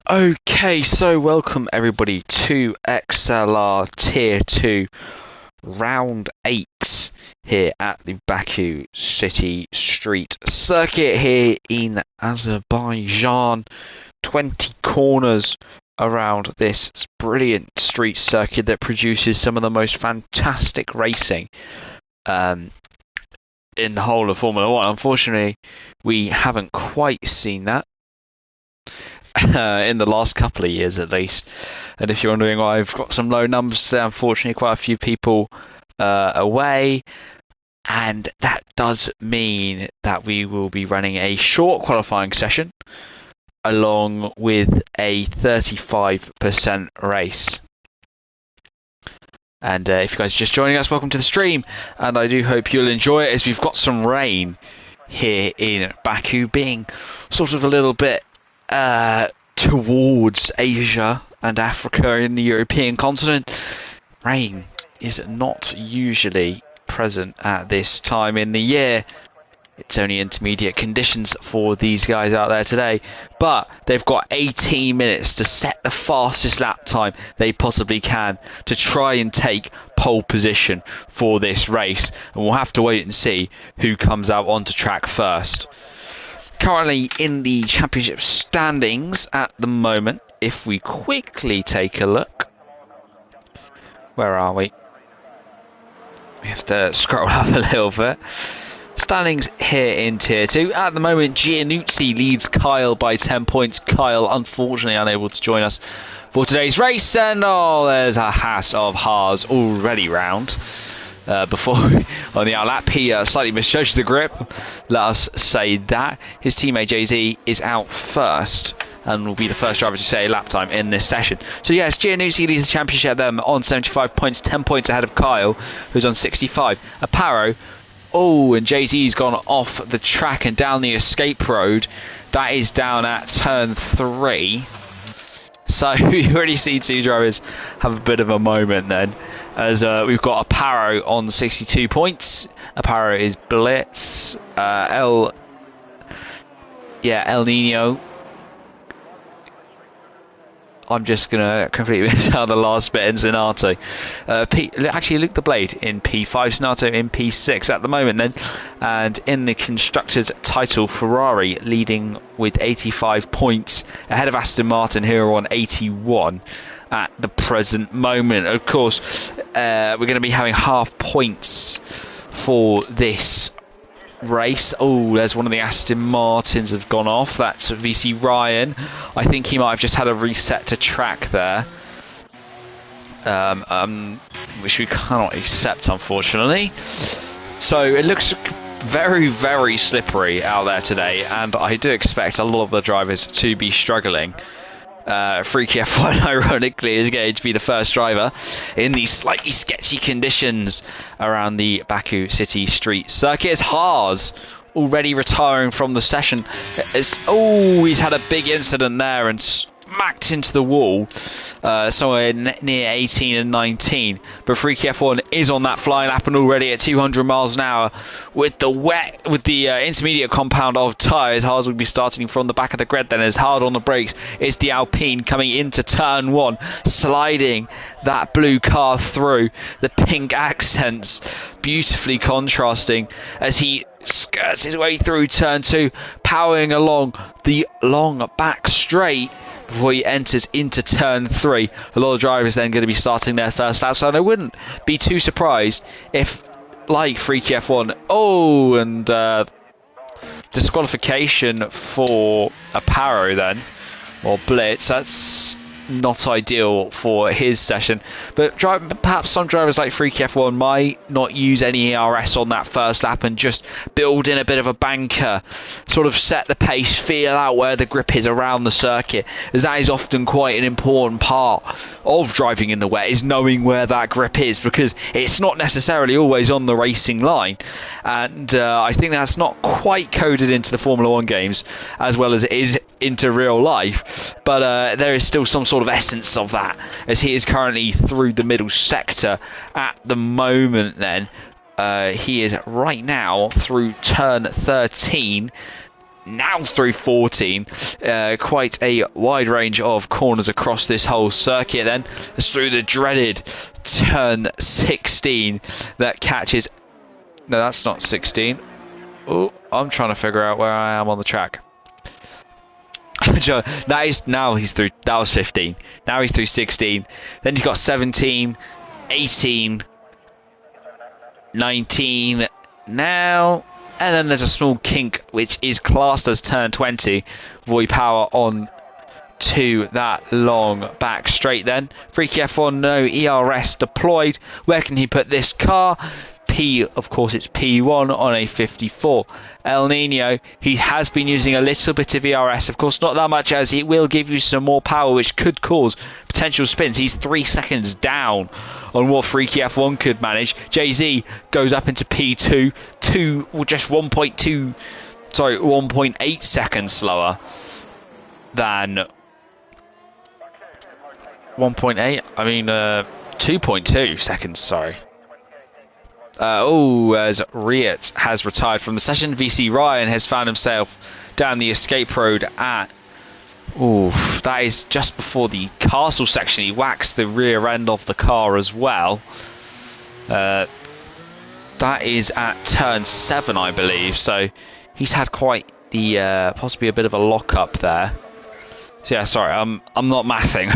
Okay, so welcome everybody to XLR Tier 2 Round 8 here at the Baku City Street Circuit here in Azerbaijan. 20 corners around this brilliant street circuit that produces some of the most fantastic racing in the whole of Formula 1. Unfortunately, we haven't quite seen that. In the last couple of years at least. And if you're wondering why I've got some low numbers today, unfortunately quite a few people away, and that does mean that we will be running a short qualifying session along with a 35% race. And if you guys are just joining us, welcome to the stream, and I do hope you'll enjoy it as we've got some rain here in Baku, being sort of a little bit towards Asia and Africa in the European continent. Rain is not usually present at this time in the year. It's only intermediate conditions for these guys out there today, but they've got 18 minutes to set the fastest lap time they possibly can to try and take pole position for this race, and we'll have to wait and see who comes out onto track first. Currently in the championship standings at the moment, if we quickly take a look, where are we? We have to scroll up a little bit. Standings here in Tier 2. At the moment, Giannuzzi leads Kyle by 10 points. Kyle, unfortunately, unable to join us for today's race. And there's a Haas of Haas already round. Before on the outlap, he slightly misjudged the grip. Let us say that. His teammate Jay-Z is out first and will be the first driver to say lap time in this session. So yes, Giannuzzi leads the championship them on 75 points, 10 points ahead of Kyle, who's on 65. Aparo, and Jay-Z's gone off the track and down the escape road. That is down at turn 3. So you already see two drivers have a bit of a moment then, as we've got Aparo on 62 points. Aparo is Blitz, El Nino. I'm just going to completely miss out the last bit in Zanato. Actually, Luke the Blade in P5, Zanato in P6 at the moment then. And in the Constructors' title, Ferrari leading with 85 points ahead of Aston Martin, who are on 81 at the present moment. Of course, we're going to be having half points for this race. There's one of the Aston Martins have gone off. That's VC Ryan. I think he might have just had a reset to track there, which we cannot accept, unfortunately. So it looks very, very slippery out there today, and I do expect a lot of the drivers to be struggling. Freaky F1 ironically is going to be the first driver in these slightly sketchy conditions around the Baku City Street Circuit. It's Haas already retiring from the session. He's had a big incident there and smacked into the wall somewhere near 18 and 19. But Freaky F1 is on that flying lap and already at 200 miles an hour with the intermediate compound of tyres. Haas will be starting from the back of the grid then, as hard on the brakes is the Alpine coming into turn 1, sliding that blue car through. The pink accents beautifully contrasting as he skirts his way through turn 2, powering along the long back straight before he enters into turn 3. A lot of drivers then going to be starting their first lap, so I wouldn't be too surprised if, like Freaky F1, and disqualification for Aparo then, or Blitz. That's not ideal for his session, but perhaps some drivers like Freaky F1 might not use any ERS on that first lap and just build in a bit of a banker, sort of set the pace, feel out where the grip is around the circuit, as that is often quite an important part of driving in the wet, is knowing where that grip is, because it's not necessarily always on the racing line. And I think that's not quite coded into the Formula 1 games as well as it is into real life, but there is still some sort of essence of that, as he is currently through the middle sector at the moment then. He is right now through turn 13 now through 14. Quite a wide range of corners across this whole circuit then. It's through the dreaded turn 16 that catches... No, that's not 16. Oh, I'm trying to figure out where I am on the track. That is, now he's through, that was 15. Now he's through 16. Then he's got 17, 18, 19 now. And then there's a small kink, which is classed as turn 20. Void power on to that long back straight then. Freaky F1, no ERS deployed. Where can he put this car? Of course, it's P1 on a 54. El Nino, he has been using a little bit of ERS, of course not that much, as it will give you some more power, which could cause potential spins. He's 3 seconds down on what Freaky F1 could manage. Jay-Z goes up into P2, just 1.8 seconds slower than 1.8. I mean 2.2 seconds, sorry. As Riot has retired from the session, VC Ryan has found himself down the escape road at... that is just before the castle section. He whacks the rear end of the car as well. That is at turn 7, I believe. So he's had quite the possibly a bit of a lock up there. So yeah, sorry, I'm not mathing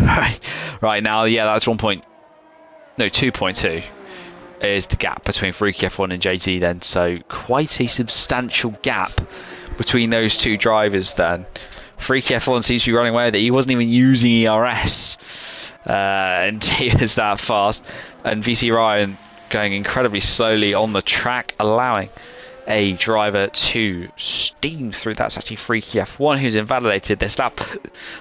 right now. Yeah, that's 2.2. Is the gap between Freaky F1 and JT then, so quite a substantial gap between those two drivers then. Freaky F1 seems to be running away with it. He wasn't even using ERS and he is that fast, and VC Ryan going incredibly slowly on the track, allowing a driver to steam through. That's actually Freaky F1 who's invalidated this lap,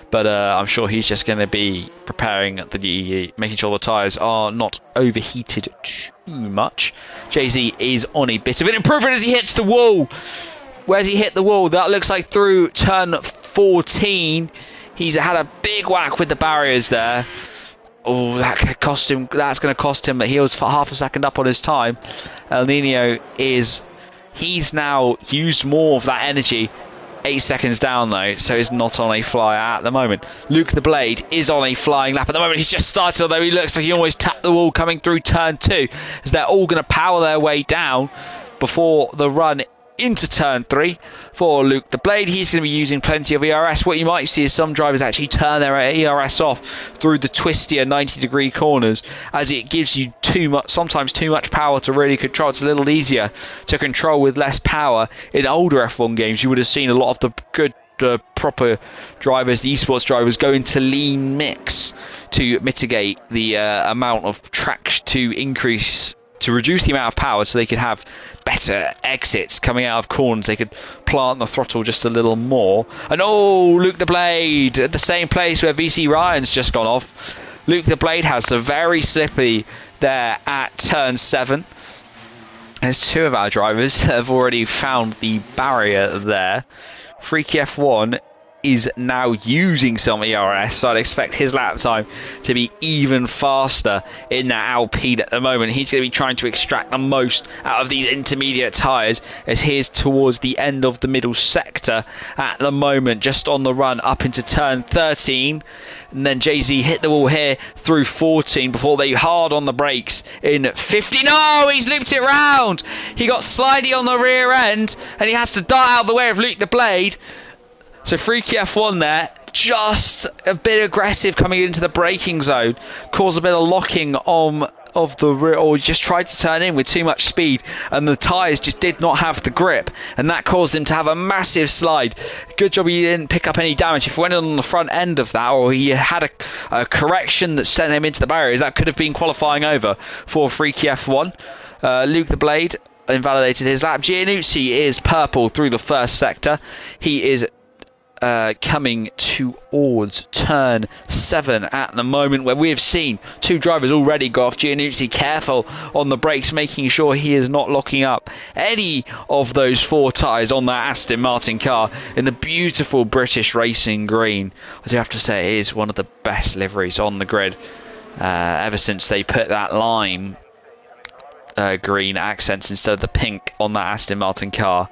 but I'm sure he's just going to be preparing making sure the tyres are not overheated too much. Jay-Z is on a bit of an improvement as he hits the wall. Where's he hit the wall? That looks like through turn 14. He's had a big whack with the barriers there. Oh, that could cost him. That's going to cost him. He was half a second up on his time. El Nino is... He's now used more of that energy. 8 seconds down though, so he's not on a flyer at the moment. Luke the Blade is on a flying lap at the moment. He's just started, although he looks like he almost tapped the wall coming through turn 2, as they're all going to power their way down before the run into turn 3 for Luke the Blade. He's going to be using plenty of ERS. What you might see is some drivers actually turn their ERS off through the twistier 90-degree corners, as it gives you sometimes too much power to really control. It's a little easier to control with less power. In older F1 games, you would have seen a lot of the good proper drivers, the esports drivers, go into lean mix to mitigate the amount of track to reduce the amount of power, so they could have better exits coming out of corners. They could plant the throttle just a little more. And Luke the Blade at the same place where VC Ryan's just gone off. Luke the Blade has a very slippy there at turn 7. There's 2 of our drivers that have already found the barrier there. Freaky F1 is now using some ERS, so I'd expect his lap time to be even faster in that Alpine at the moment. He's going to be trying to extract the most out of these intermediate tyres, as he's towards the end of the middle sector at the moment, just on the run up into turn 13. And then Jay-Z hit the wall here through 14 before they hard on the brakes in 15. No, he's looped it round. He got slidey on the rear end and he has to dart out of the way of Luke the Blade. So Freaky F1 there, just a bit aggressive coming into the braking zone, caused a bit of locking of the rear, or just tried to turn in with too much speed, and the tyres just did not have the grip, and that caused him to have a massive slide. Good job he didn't pick up any damage. If he went on the front end of that, or he had a correction that sent him into the barriers, that could have been qualifying over for Freaky F1. Luke the Blade invalidated his lap. Giannuzzi is purple through the first sector. He is coming towards turn 7 at the moment, where we have seen 2 drivers already go off. Giannuzzi careful on the brakes, making sure he is not locking up any of those 4 tyres on that Aston Martin car in the beautiful British racing green. I do have to say it is one of the best liveries on the grid ever since they put that lime green accents instead of the pink on that Aston Martin car.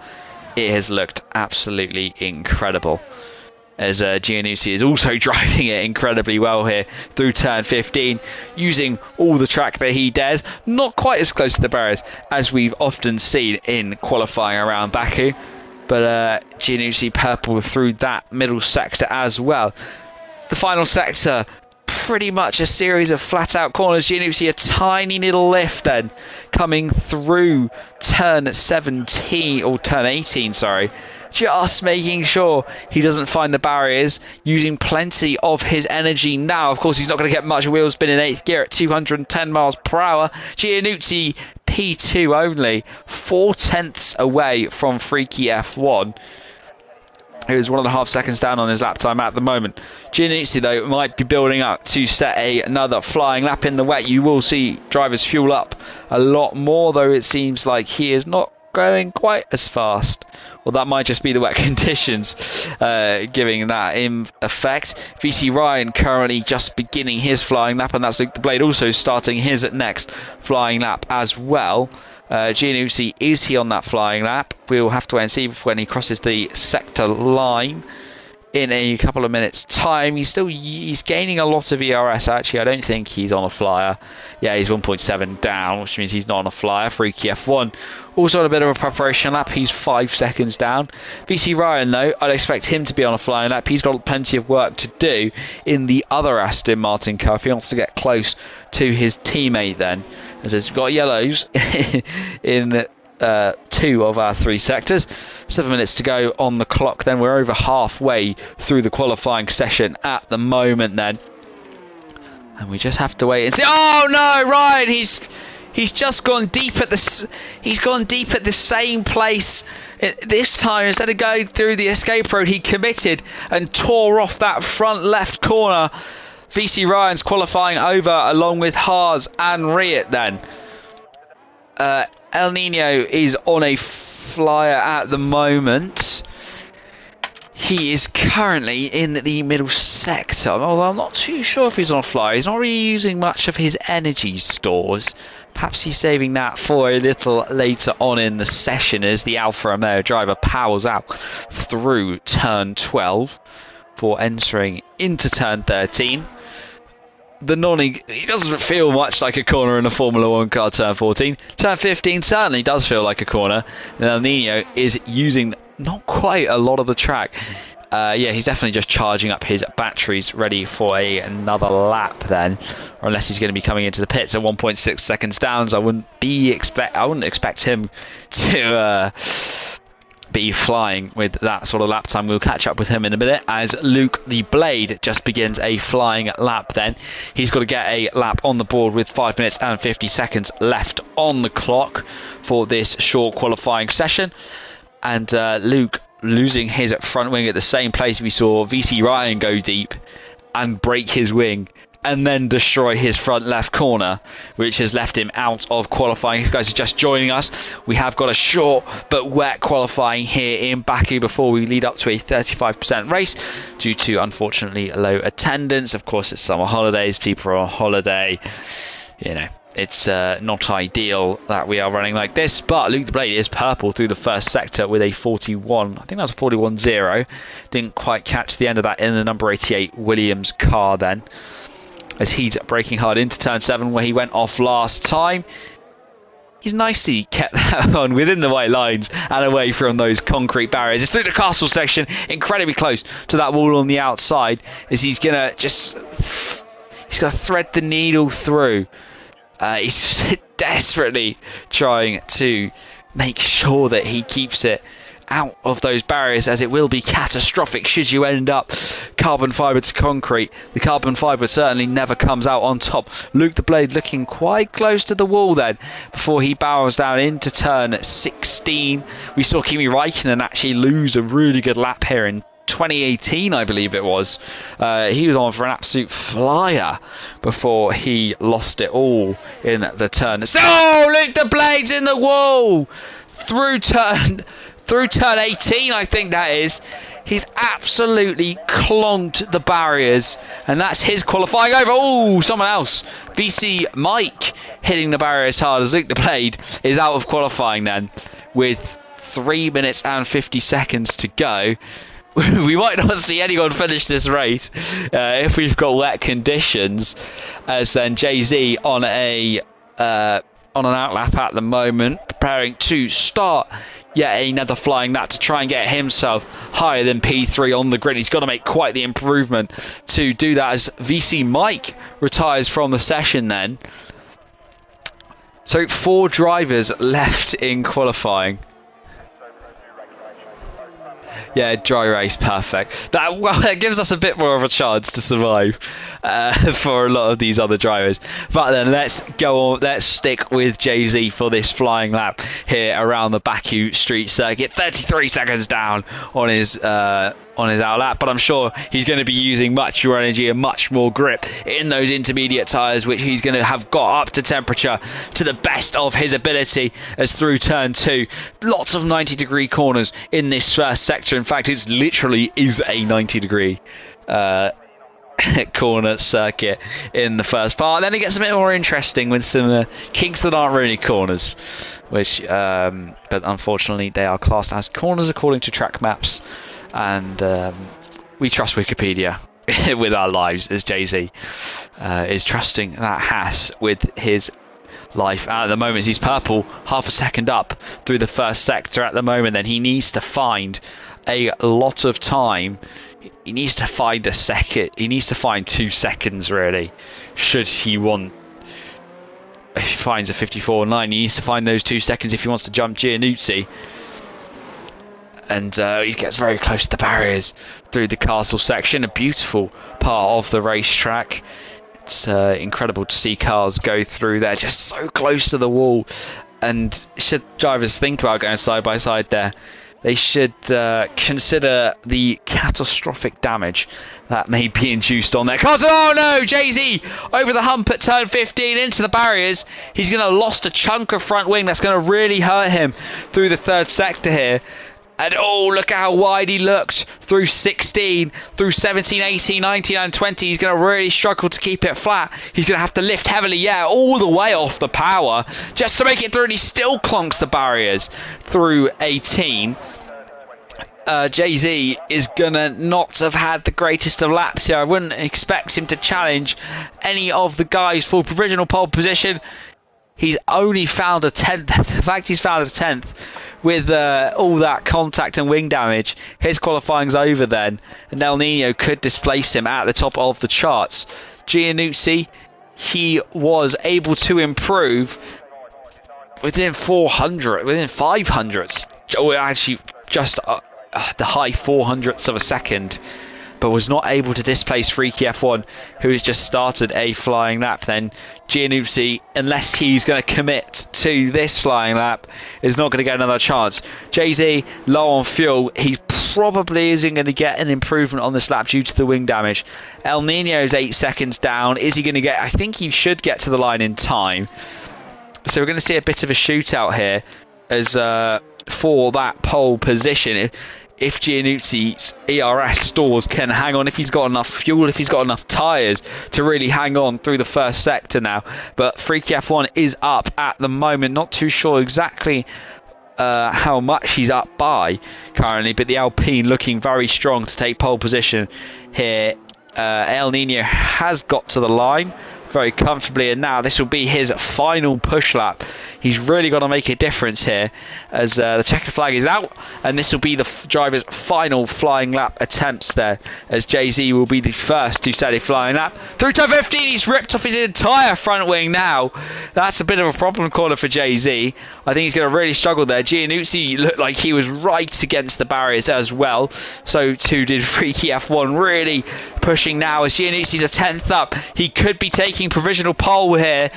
it has looked absolutely incredible. As Giannuzzi is also driving it incredibly well here through turn 15, using all the track that he dares. Not quite as close to the barriers as we've often seen in qualifying around Baku, but Giannuzzi purple through that middle sector as well. The final sector, pretty much a series of flat out corners. Giannuzzi a tiny little lift then coming through turn 17 or turn 18, sorry. Just making sure he doesn't find the barriers, using plenty of his energy now. Of course, he's not going to get much wheel spin in 8th gear at 210 miles per hour. Giannuzzi P2 only, 4/10 away from Freaky F1. He was 1.5 seconds down on his lap time at the moment. Giannuzzi, though, might be building up to set another flying lap in the wet. You will see drivers fuel up a lot more, though it seems like he is not going quite as fast. Well, that might just be the wet conditions giving that in effect. VC Ryan currently just beginning his flying lap, and that's Luke the Blade also starting his next flying lap as well. Giannuzzi, is he on that flying lap? We'll have to wait and see when he crosses the sector line in a couple of minutes time. He's gaining a lot of ERS actually. I don't think he's on a flyer. Yeah, he's 1.7 down, which means he's not on a flyer. Freaky F1 also on a bit of a preparation lap. He's 5 seconds down. VC Ryan, though, I'd expect him to be on a flying lap. He's got plenty of work to do in the other Aston Martin car if he wants to get close to his teammate then, as he's got yellows in 2 of our 3 sectors. 7 minutes to go on the clock then. We're over halfway through the qualifying session at the moment then, and we just have to wait and see. Oh no, Ryan, he's just gone deep at the same place this time. Instead of going through the escape road, he committed and tore off that front left corner. VC Ryan's qualifying over along with Haas and Riet then. El Nino is on a flyer at the moment. He is currently in the middle sector, although I'm not too sure if he's on a flyer. He's not really using much of his energy stores. Perhaps he's saving that for a little later on in the session as the Alfa Romeo driver powers out through turn 12 for entering into turn 13. He doesn't feel much like a corner in a Formula 1 car. Turn 14. Turn 15 certainly does feel like a corner. And El Nino is using not quite a lot of the track. Yeah, he's definitely just charging up his batteries, ready for another lap then. Or unless he's going to be coming into the pits at 1.6 seconds down. So I wouldn't expect him to be flying with that sort of lap time. We'll catch up with him in a minute as Luke the Blade just begins a flying lap then. He's got to get a lap on the board with 5 minutes and 50 seconds left on the clock for this short qualifying session. And Luke losing his front wing at the same place we saw VC Ryan go deep and break his wing and then destroy his front left corner, which has left him out of qualifying. If you guys are just joining us, we have got a short but wet qualifying here in Baku before we lead up to a 35% race due to unfortunately low attendance. Of course, it's summer holidays, people are on holiday, you know. It's not ideal that we are running like this, but Luke the Blade is purple through the first sector with a 41. I think that's a 41.0. Didn't quite catch the end of that in the number 88 Williams car then, as he's braking hard into turn 7 where he went off last time. He's nicely kept that on within the white lines and away from those concrete barriers. It's through the castle section, incredibly close to that wall on the outside, as he's going to thread the needle through. He's desperately trying to make sure that he keeps it out of those barriers, as it will be catastrophic should you end up carbon fibre to concrete. The carbon fibre certainly never comes out on top. Luke the Blade looking quite close to the wall then before he barrels down into turn 16. We saw Kimi Räikkönen actually lose a really good lap here in 2018, I believe it was. He was on for an absolute flyer before he lost it all in the turn. Oh, Luke the Blade's in the wall through turn 18, I think that is. He's absolutely clonked the barriers, and that's his qualifying over. Oh, someone else. VC Mike hitting the barrier as hard as Luke the Blade is out of qualifying then with 3 minutes and 50 seconds to go. We might not see anyone finish this race if we've got wet conditions, as then Jay-Z on an outlap at the moment, preparing to start yet another flying lap to try and get himself higher than P3 on the grid. He's got to make quite the improvement to do that, as VC Mike retires from the session then. So 4 drivers left in qualifying. Yeah, dry race, perfect. That gives us a bit more of a chance to survive for a lot of these other drivers. But then let's go on. Let's stick with Jay-Z for this flying lap here around the Baku Street Circuit. 33 seconds down on his outlap, but I'm sure he's going to be using much more energy and much more grip in those intermediate tyres, which he's going to have got up to temperature to the best of his ability. As through turn 2, lots of 90-degree corners in this first sector. In fact, it literally is a 90-degree corner circuit in the first part. Then it gets a bit more interesting with some kinks that aren't really corners, which but unfortunately they are classed as corners according to track maps, and we trust Wikipedia with our lives, as Jay-Z is trusting that Haas with his life. At the moment he's purple, half a second up through the first sector at the moment. Then he needs to find a lot of time. He needs to find a second. He needs to find 2 seconds really. Should he want, if he finds a 54.9, he needs to find those 2 seconds if he wants to jump Giannuzzi. And he gets very close to the barriers through the castle section. A beautiful part of the racetrack. It's incredible to see cars go through there, just so close to the wall. And should drivers think about going side by side there, they should consider the catastrophic damage that may be induced on their cars. Oh no, Jay-Z over the hump at turn 15 into the barriers. He's going to lost a chunk of front wing. That's going to really hurt him through the third sector here. And oh, look at how wide he looked through 16, through 17, 18, 19 and 20. He's going to really struggle to keep it flat. He's going to have to lift heavily, yeah, all the way off the power just to make it through, and he still clonks the barriers through 18. Jay-Z is going to not have had the greatest of laps here. I wouldn't expect him to challenge any of the guys for provisional pole position. He's only found a 10th. The fact he's found a 10th with all that contact and wing damage, his qualifying's over then, and El Nino could displace him at the top of the charts. Giannuzzi, he was able to improve within 400, within 500s, actually just the high 400ths of a second, but was not able to displace Freaky F1, who has just started a flying lap. Then Giannuzzi, unless he's going to commit to this flying lap, is not going to get another chance. Jay-Z, low on fuel, he probably isn't going to get an improvement on this lap due to the wing damage. El Nino's 8 seconds down. Is he going to get, I think he should get to the line in time. So we're going to see a bit of a shootout here as for that pole position. If Giannuzzi's ERS stores can hang on, if he's got enough fuel, if he's got enough tyres to really hang on through the first sector now. But Freaky F1 is up at the moment. Not too sure exactly how much he's up by currently, but the Alpine looking very strong to take pole position here. El Nino has got to the line very comfortably, and now this will be his final push lap. He's really got to make a difference here as the checker flag is out, and this will be the driver's final flying lap attempts there, as Jay-Z will be the first to set a flying lap. Through turn 15, he's ripped off his entire front wing now. That's a bit of a problem corner for Jay-Z. I think he's going to really struggle there. Giannuzzi looked like he was right against the barriers as well. So too did Freaky F1, really pushing now as Giannuzzi's a 10th up. He could be taking provisional pole here.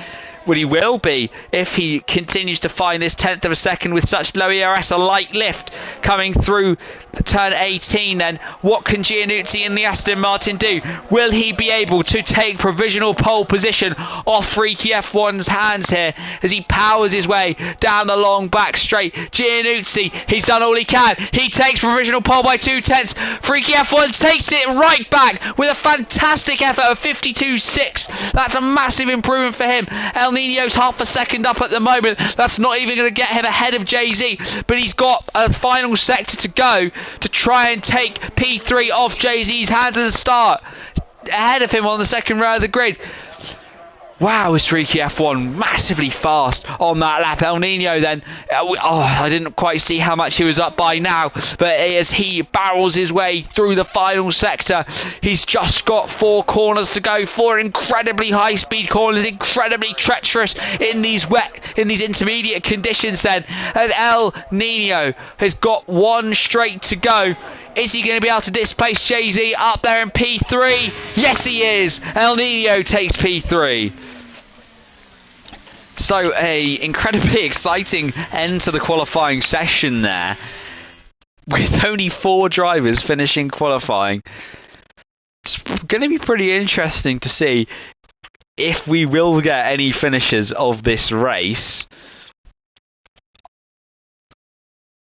Well, he will be if he continues to find this 10th of a second with such low ERS. A light lift coming through the turn 18 then. What can Giannuzzi and the Aston Martin do? Will he be able to take provisional pole position off Freaky F1's hands here as he powers his way down the long back straight? Giannuzzi, he's done all he can. He takes provisional pole by 2/10. Freaky F1 takes it right back with a fantastic effort of 52.6. That's a massive improvement for him. El El Nino's half a second up at the moment. That's not even going to get him ahead of Jay-Z, but he's got a final sector to go to try and take P3 off Jay-Z's hand at the start. Ahead of him on the second row of the grid. Wow, is Freaky F1 massively fast on that lap. El Nino then, I didn't quite see how much he was up by now, but as he barrels his way through the final sector, he's just got 4 corners to go, 4 incredibly high speed corners, incredibly treacherous in these intermediate conditions then, as El Nino has got 1 straight to go. Is he going to be able to displace Jay-Z up there in P3? Yes, he is. El Nino takes P3. So, a incredibly exciting end to the qualifying session there, with only 4 drivers finishing qualifying. It's going to be pretty interesting to see if we will get any finishes of this race.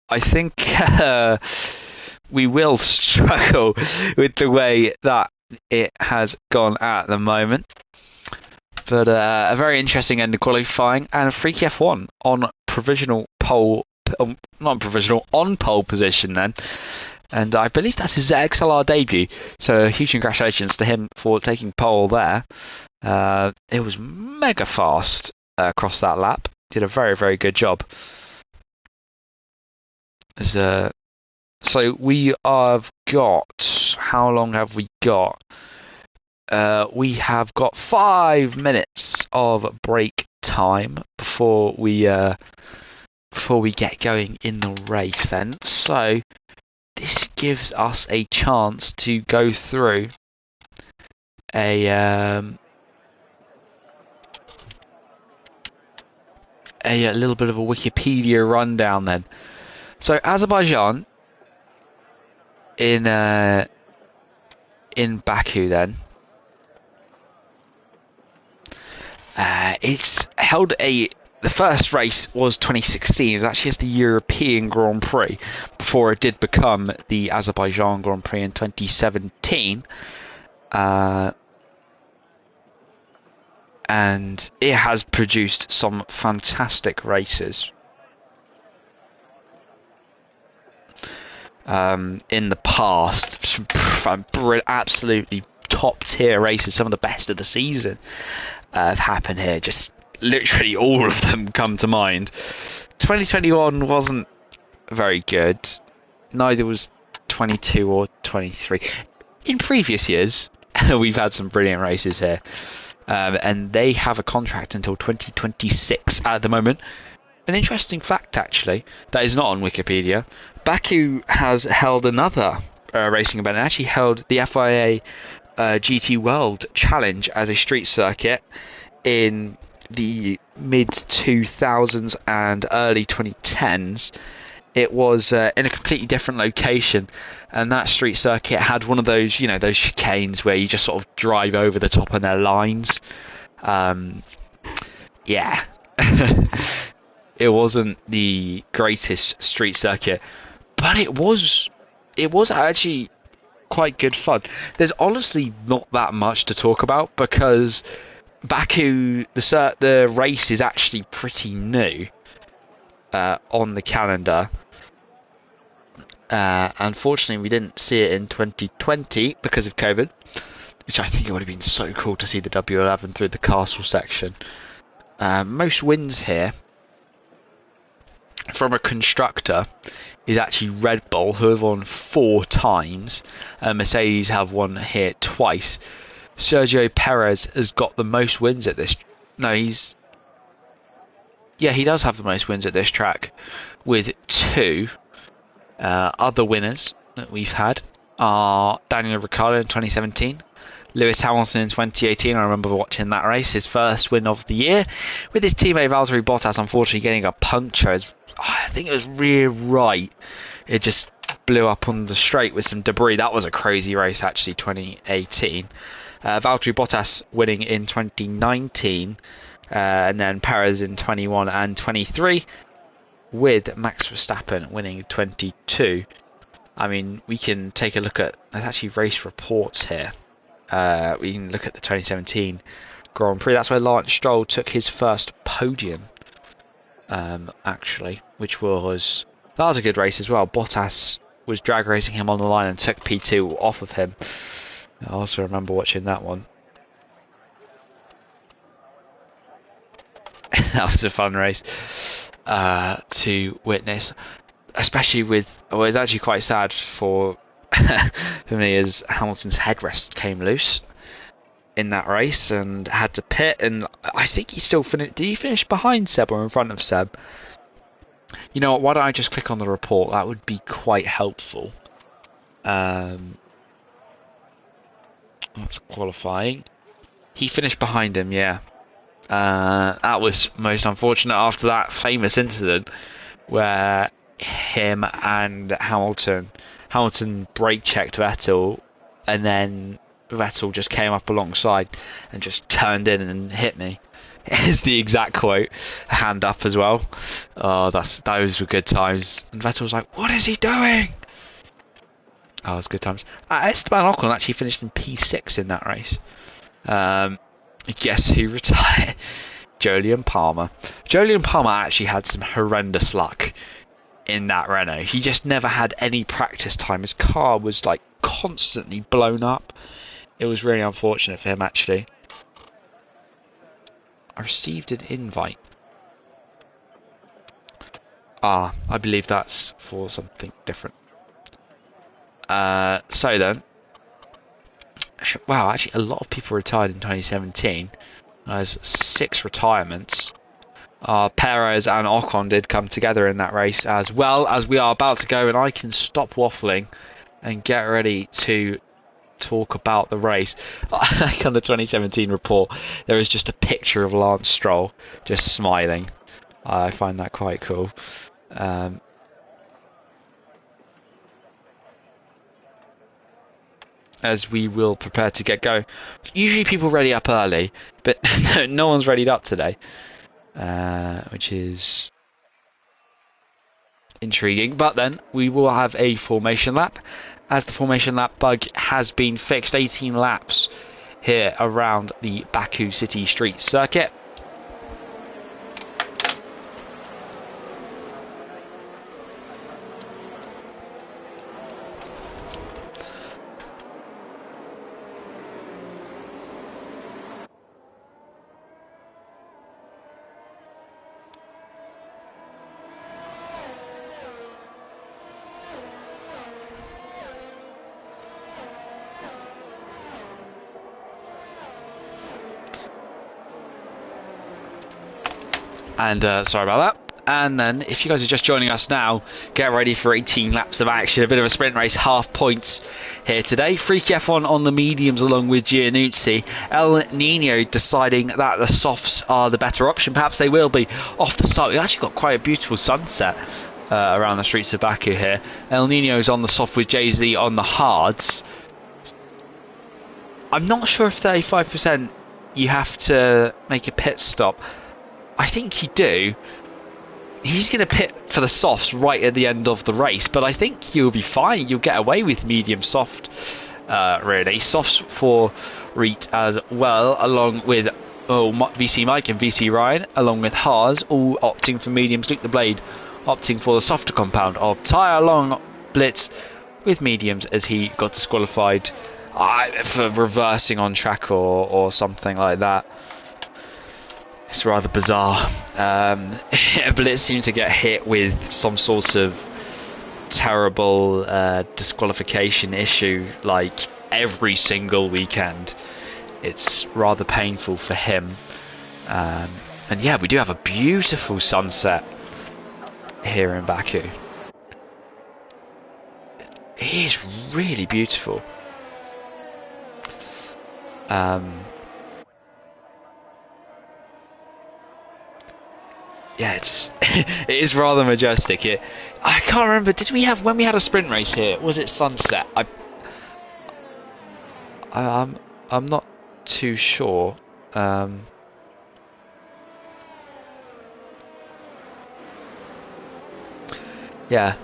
I think we will struggle with the way that it has gone at the moment. But a very interesting end of qualifying, and Freaky F1 on provisional pole, not provisional, on pole position then. And I believe that's his XLR debut, so huge congratulations to him for taking pole there. It was mega fast across that lap, did a very, very good job. So we have got, how long have we got? We have got 5 minutes of break time before we get going in the race then. So this gives us a chance to go through a little bit of a Wikipedia rundown then. So Azerbaijan in Baku then. It's held the first race was 2016. It was actually as the European Grand Prix before it did become the Azerbaijan Grand Prix in 2017. And it has produced some fantastic races. In the past, some absolutely top tier races, some of the best of the season have happened here. Just literally all of them come to mind. 2021 wasn't very good, neither was 22 or 23. In previous years we've had some brilliant races here, and they have a contract until 2026 at the moment. An interesting fact actually that is not on Wikipedia: Baku has held another racing event. It actually held the FIA GT World Challenge as a street circuit in the mid 2000s and early 2010s. It was in a completely different location, and that street circuit had one of those, you know, those chicanes where you just sort of drive over the top of their lines. Yeah. It wasn't the greatest street circuit, but it was actually quite good fun. There's honestly not that much to talk about because Baku, the race is actually pretty new on the calendar. Unfortunately, we didn't see it in 2020 because of COVID, which I think it would have been so cool to see the W11 through the castle section. Most wins here from a constructor is actually Red Bull, who have won 4 times. Mercedes have won here twice. Sergio Perez has got the most wins at this. No, he does have the most wins at this track with 2. Other winners that we've had are Daniel Ricciardo in 2017, Lewis Hamilton in 2018. I remember watching that race, his first win of the year, with his teammate Valtteri Bottas unfortunately getting a puncture. I think it was rear right. It just blew up on the straight with some debris. That was a crazy race actually, 2018. Valtteri Bottas winning in 2019, and then Perez in 21 and 23, with Max Verstappen winning 22. I mean, we can take a look at, there's actually race reports here. We can look at the 2017 Grand Prix. That's where Lance Stroll took his first podium, actually, that was a good race as well. Bottas was drag racing him on the line and took P2 off of him. I also remember watching that one. That was a fun race to witness, especially with. Well, it's actually quite sad for me as Hamilton's headrest came loose in that race and had to pit. And I think he still finished. Did he finish behind Seb or in front of Seb? You know what? Why don't I just click on the report? That would be quite helpful. That's qualifying. He finished behind him, yeah. That was most unfortunate after that famous incident where him and Hamilton brake checked Vettel, and then Vettel just came up alongside and just turned in and hit me. Is the exact quote. Hand up as well. Oh, those were good times. And Vettel was like, "What is he doing?" Oh, it was good times. Esteban Ocon actually finished in P6 in that race. Guess who retired? Jolyon Palmer. Jolyon Palmer actually had some horrendous luck in that Renault. He just never had any practice time. His car was like constantly blown up. It was really unfortunate for him, actually. I received an invite. I believe that's for something different. So then, wow, actually a lot of people retired in 2017. There's 6 retirements. Perez and Ocon did come together in that race, as well as we are about to go, and I can stop waffling and get ready to talk about the race. Like on the 2017 report, there is just a picture of Lance Stroll just smiling. I find that quite cool. As we will prepare to get going. Usually people ready up early, but no one's readied up today, which is intriguing. But then we will have a formation lap, as the formation lap bug has been fixed. 18 laps here around the Baku City Street Circuit. And sorry about that. And then if you guys are just joining us now, get ready for 18 laps of action. A bit of a sprint race, half points here today. Freaky F1 on the mediums along with Giannuzzi. El Nino deciding that the softs are the better option. Perhaps they will be off the start. We've actually got quite a beautiful sunset around the streets of Baku here. El Nino's on the soft with Jay-Z on the hards. I'm not sure if 35% you have to make a pit stop. I think you do. He's going to pit for the softs right at the end of the race, but I think you'll be fine. You'll get away with medium soft, really. Softs for Reet as well, along with VC Mike and VC Ryan, along with Haas, all opting for mediums. Luke the Blade opting for the softer compound of Tyre Long Blitz with mediums, as he got disqualified for reversing on track or something like that. It's rather bizarre. Blitz seemed to get hit with some sort of terrible disqualification issue like every single weekend. It's rather painful for him. And yeah, we do have a beautiful sunset here in Baku. It is really beautiful. Yeah, it is rather majestic. I can't remember. Did we have when we had a sprint race here? Was it sunset? I'm not too sure. Yeah,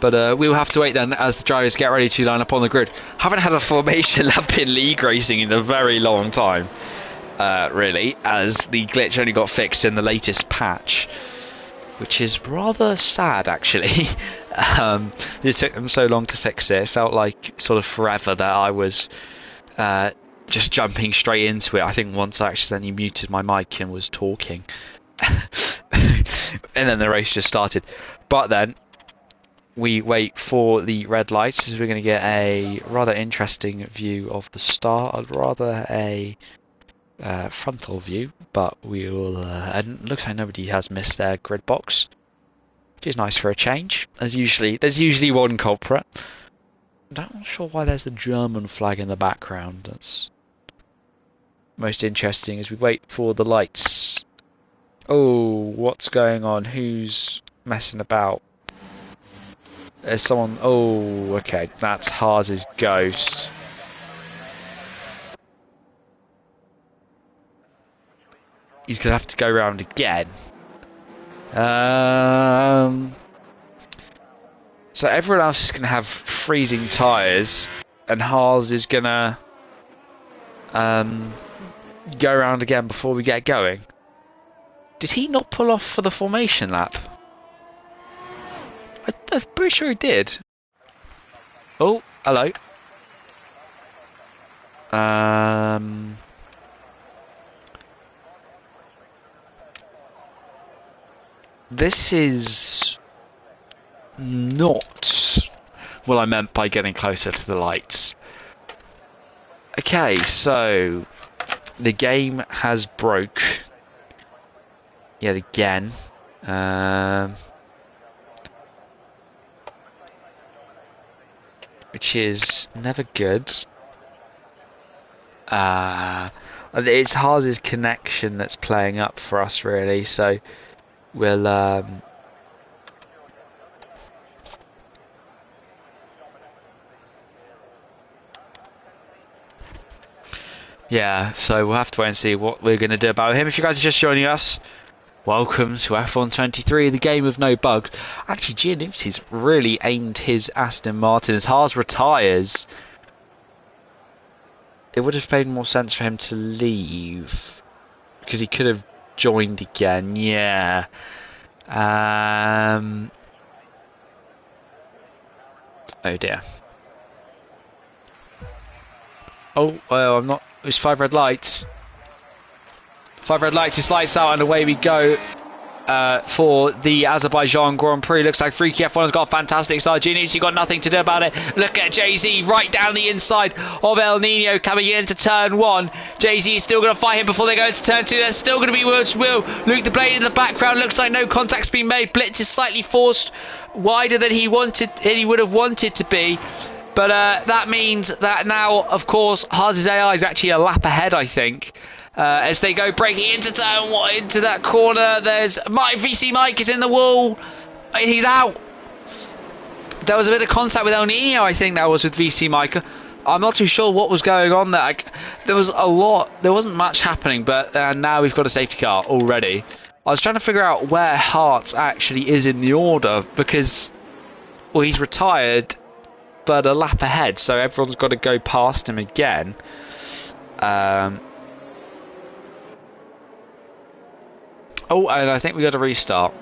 but we'll have to wait then as the drivers get ready to line up on the grid. Haven't had a formation lap in league racing in a very long time. really, as the glitch only got fixed in the latest patch, which is rather sad, actually. It took them so long to fix it. It felt like sort of forever that I was just jumping straight into it. I think once I accidentally muted my mic and was talking. And then the race just started. But then we wait for the red lights, as we're going to get a rather interesting view of the start. Rather a frontal view, but we will. And it looks like nobody has missed their grid box, which is nice for a change. There's usually one culprit. I'm not sure why there's the German flag in the background. That's most interesting as we wait for the lights. Oh, what's going on? Who's messing about? There's someone. Oh, okay. That's Haas's ghost. He's going to have to go round again. So everyone else is going to have freezing tyres, and Haas is going to go around again before we get going. Did he not pull off for the formation lap? I'm pretty sure he did. Oh, hello. This is not what I meant by getting closer to the lights. Okay, so the game has broke yet again. Which is never good. It's Haas's connection that's playing up for us, really, so we'll yeah, so we'll have to wait and see what we're going to do about him. If you guys are just joining us, welcome to F1 23, the game of no bugs. Actually, Giannuzzi's really aimed his Aston Martin as Haas retires. It would have made more sense for him to leave, because he could have joined again, yeah. Oh dear. Oh, well, I'm not. It's 5 red lights. 5 red lights, it's lights out, and away we go for the Azerbaijan Grand Prix. Looks like Freaky F1 has got a fantastic start. Giannuzzi got nothing to do about it. Look at Jay-Z right down the inside of El Nino coming into turn 1. Jay-Z is still going to fight him before they go into turn 2. There's still going to be Will. Luke the Blade in the background. Looks like no contact's been made. Blitz is slightly forced wider than he would have wanted to be. But that means that now, of course, Haas's AI is actually a lap ahead, I think. As they go breaking into turn 1, into that corner, there's VC Mike is in the wall, and he's out. There was a bit of contact with El Nino, I think that was with VC Mike. I'm not too sure what was going on there. There was a lot, there wasn't much happening, but now we've got a safety car already. I was trying to figure out where Hart actually is in the order, because, well, he's retired, but a lap ahead, so everyone's got to go past him again. Oh, and I think we got to restart.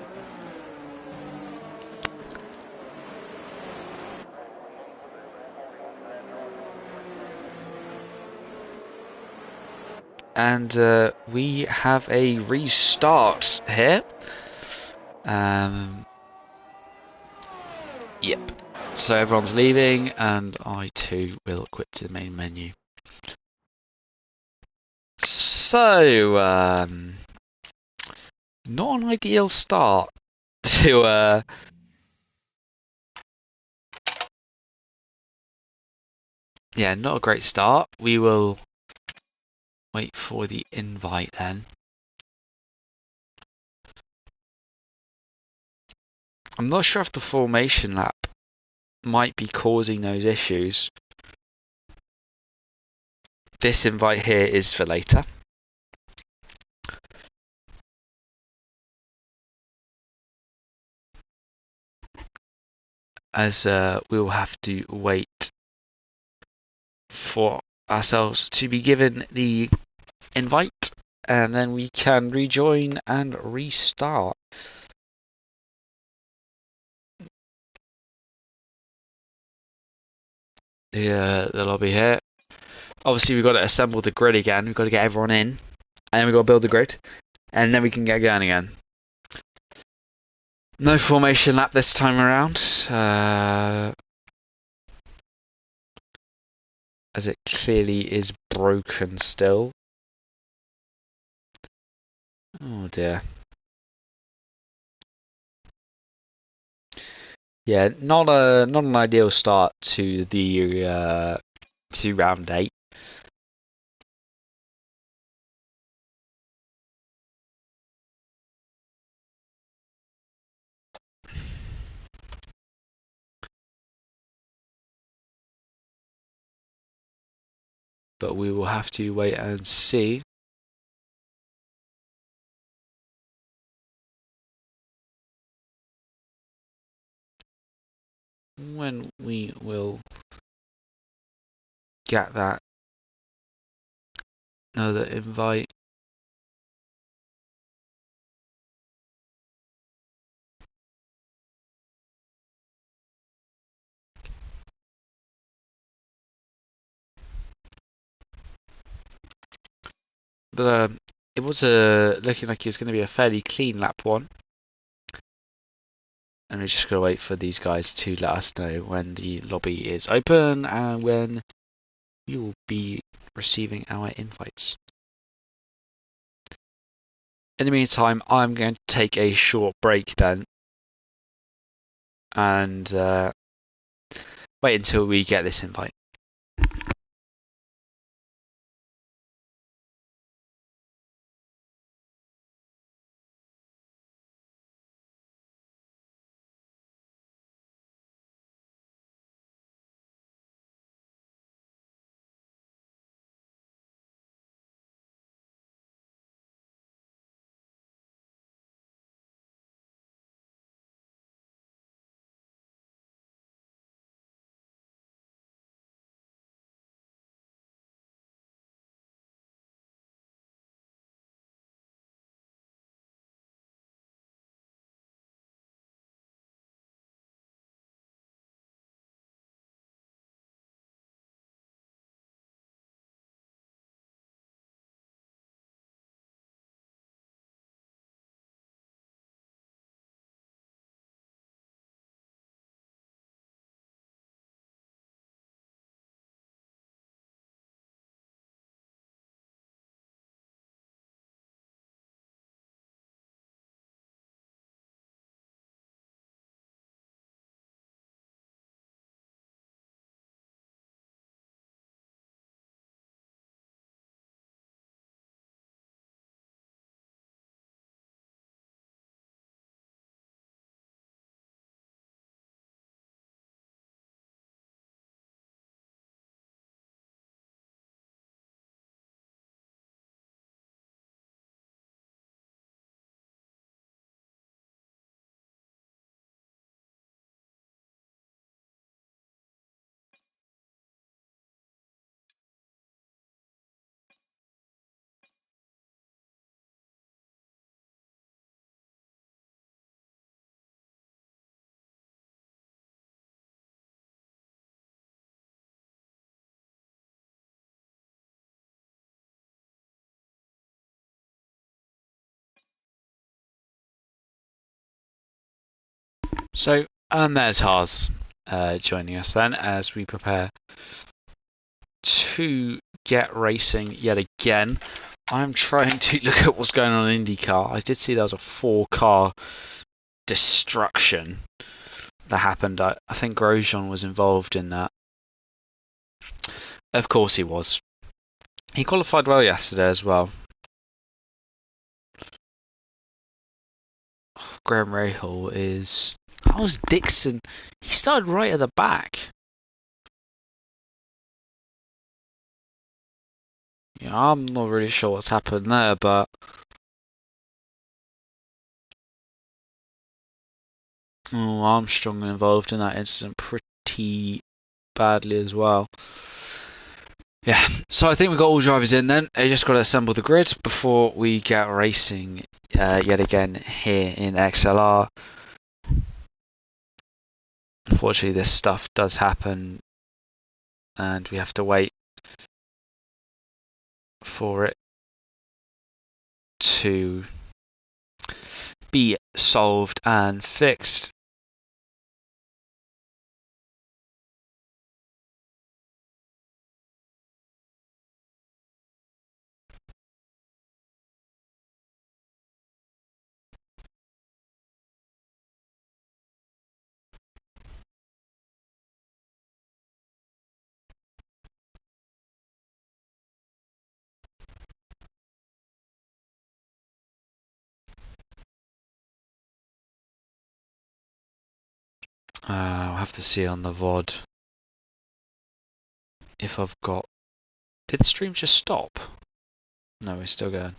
And we have a restart here. Yep. So everyone's leaving, and I too will quit to the main menu. So, not an ideal start to yeah, not a great start. We will wait for the invite then. I'm not sure if the formation lap might be causing those issues. This invite here is for later. As we will have to wait for ourselves to be given the invite, and then we can rejoin and restart. The lobby here. Obviously, we've got to assemble the grid again. We've got to get everyone in, and then we've got to build the grid, and then we can get going again. No formation lap this time around, as it clearly is broken still. Oh dear. Yeah, not an ideal start to the to round 8. But we will have to wait and see. When we will get that another invite. But it was looking like it was going to be a fairly clean lap 1. And we're just going to wait for these guys to let us know when the lobby is open and when we will be receiving our invites. In the meantime, I'm going to take a short break then and wait until we get this invite. So, and there's Haas joining us then as we prepare to get racing yet again. I'm trying to look at what's going on in IndyCar. I did see there was a 4-car destruction that happened. I think Grosjean was involved in that. Of course he was. He qualified well yesterday as well. Graham Rahal is... How's Dixon? He started right at the back. Yeah, I'm not really sure what's happened there, but... Oh, Armstrong involved in that incident pretty badly as well. Yeah, so I think we've got all drivers in then. I just got to assemble the grid before we get racing yet again here in XLR. Unfortunately, this stuff does happen and we have to wait for it to be solved and fixed. I'll have to see on the VOD if I've got... Did the stream just stop? No, we're still going.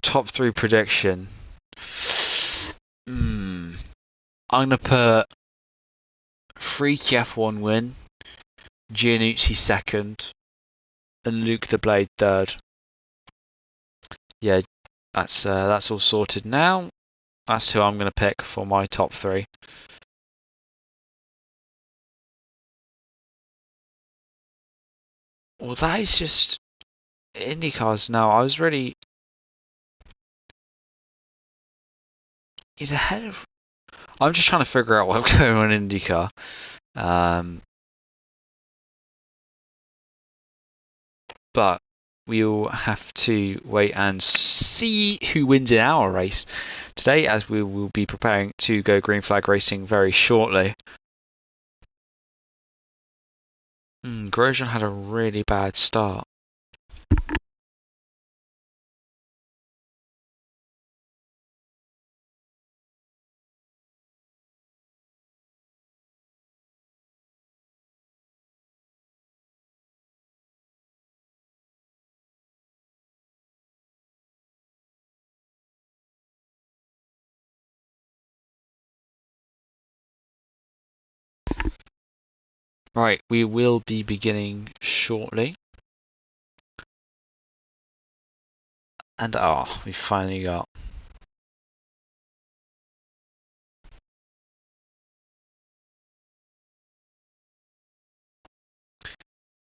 Top 3 prediction. I'm going to put Freaky F1 win, Giannucci second, and Luke the Blade third. Yeah, that's all sorted now. That's who I'm going to pick for my top 3. Well, that is just IndyCars now. I was really... He's ahead of... I'm just trying to figure out what's going on in IndyCar. But we'll have to wait and see who wins in our race today, as we will be preparing to go green flag racing very shortly. Grosjean had a really bad start. Right, we will be beginning shortly. And we finally got...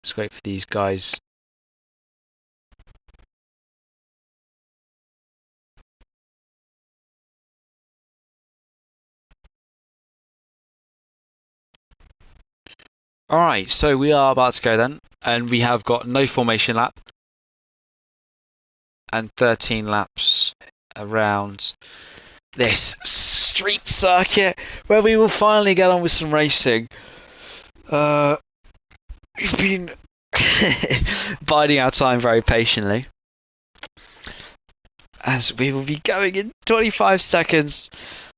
Let's wait for these guys. Alright, so we are about to go then, and we have got no formation lap and 13 laps around this street circuit where we will finally get on with some racing. We've been biding our time very patiently, as we will be going in 25 seconds.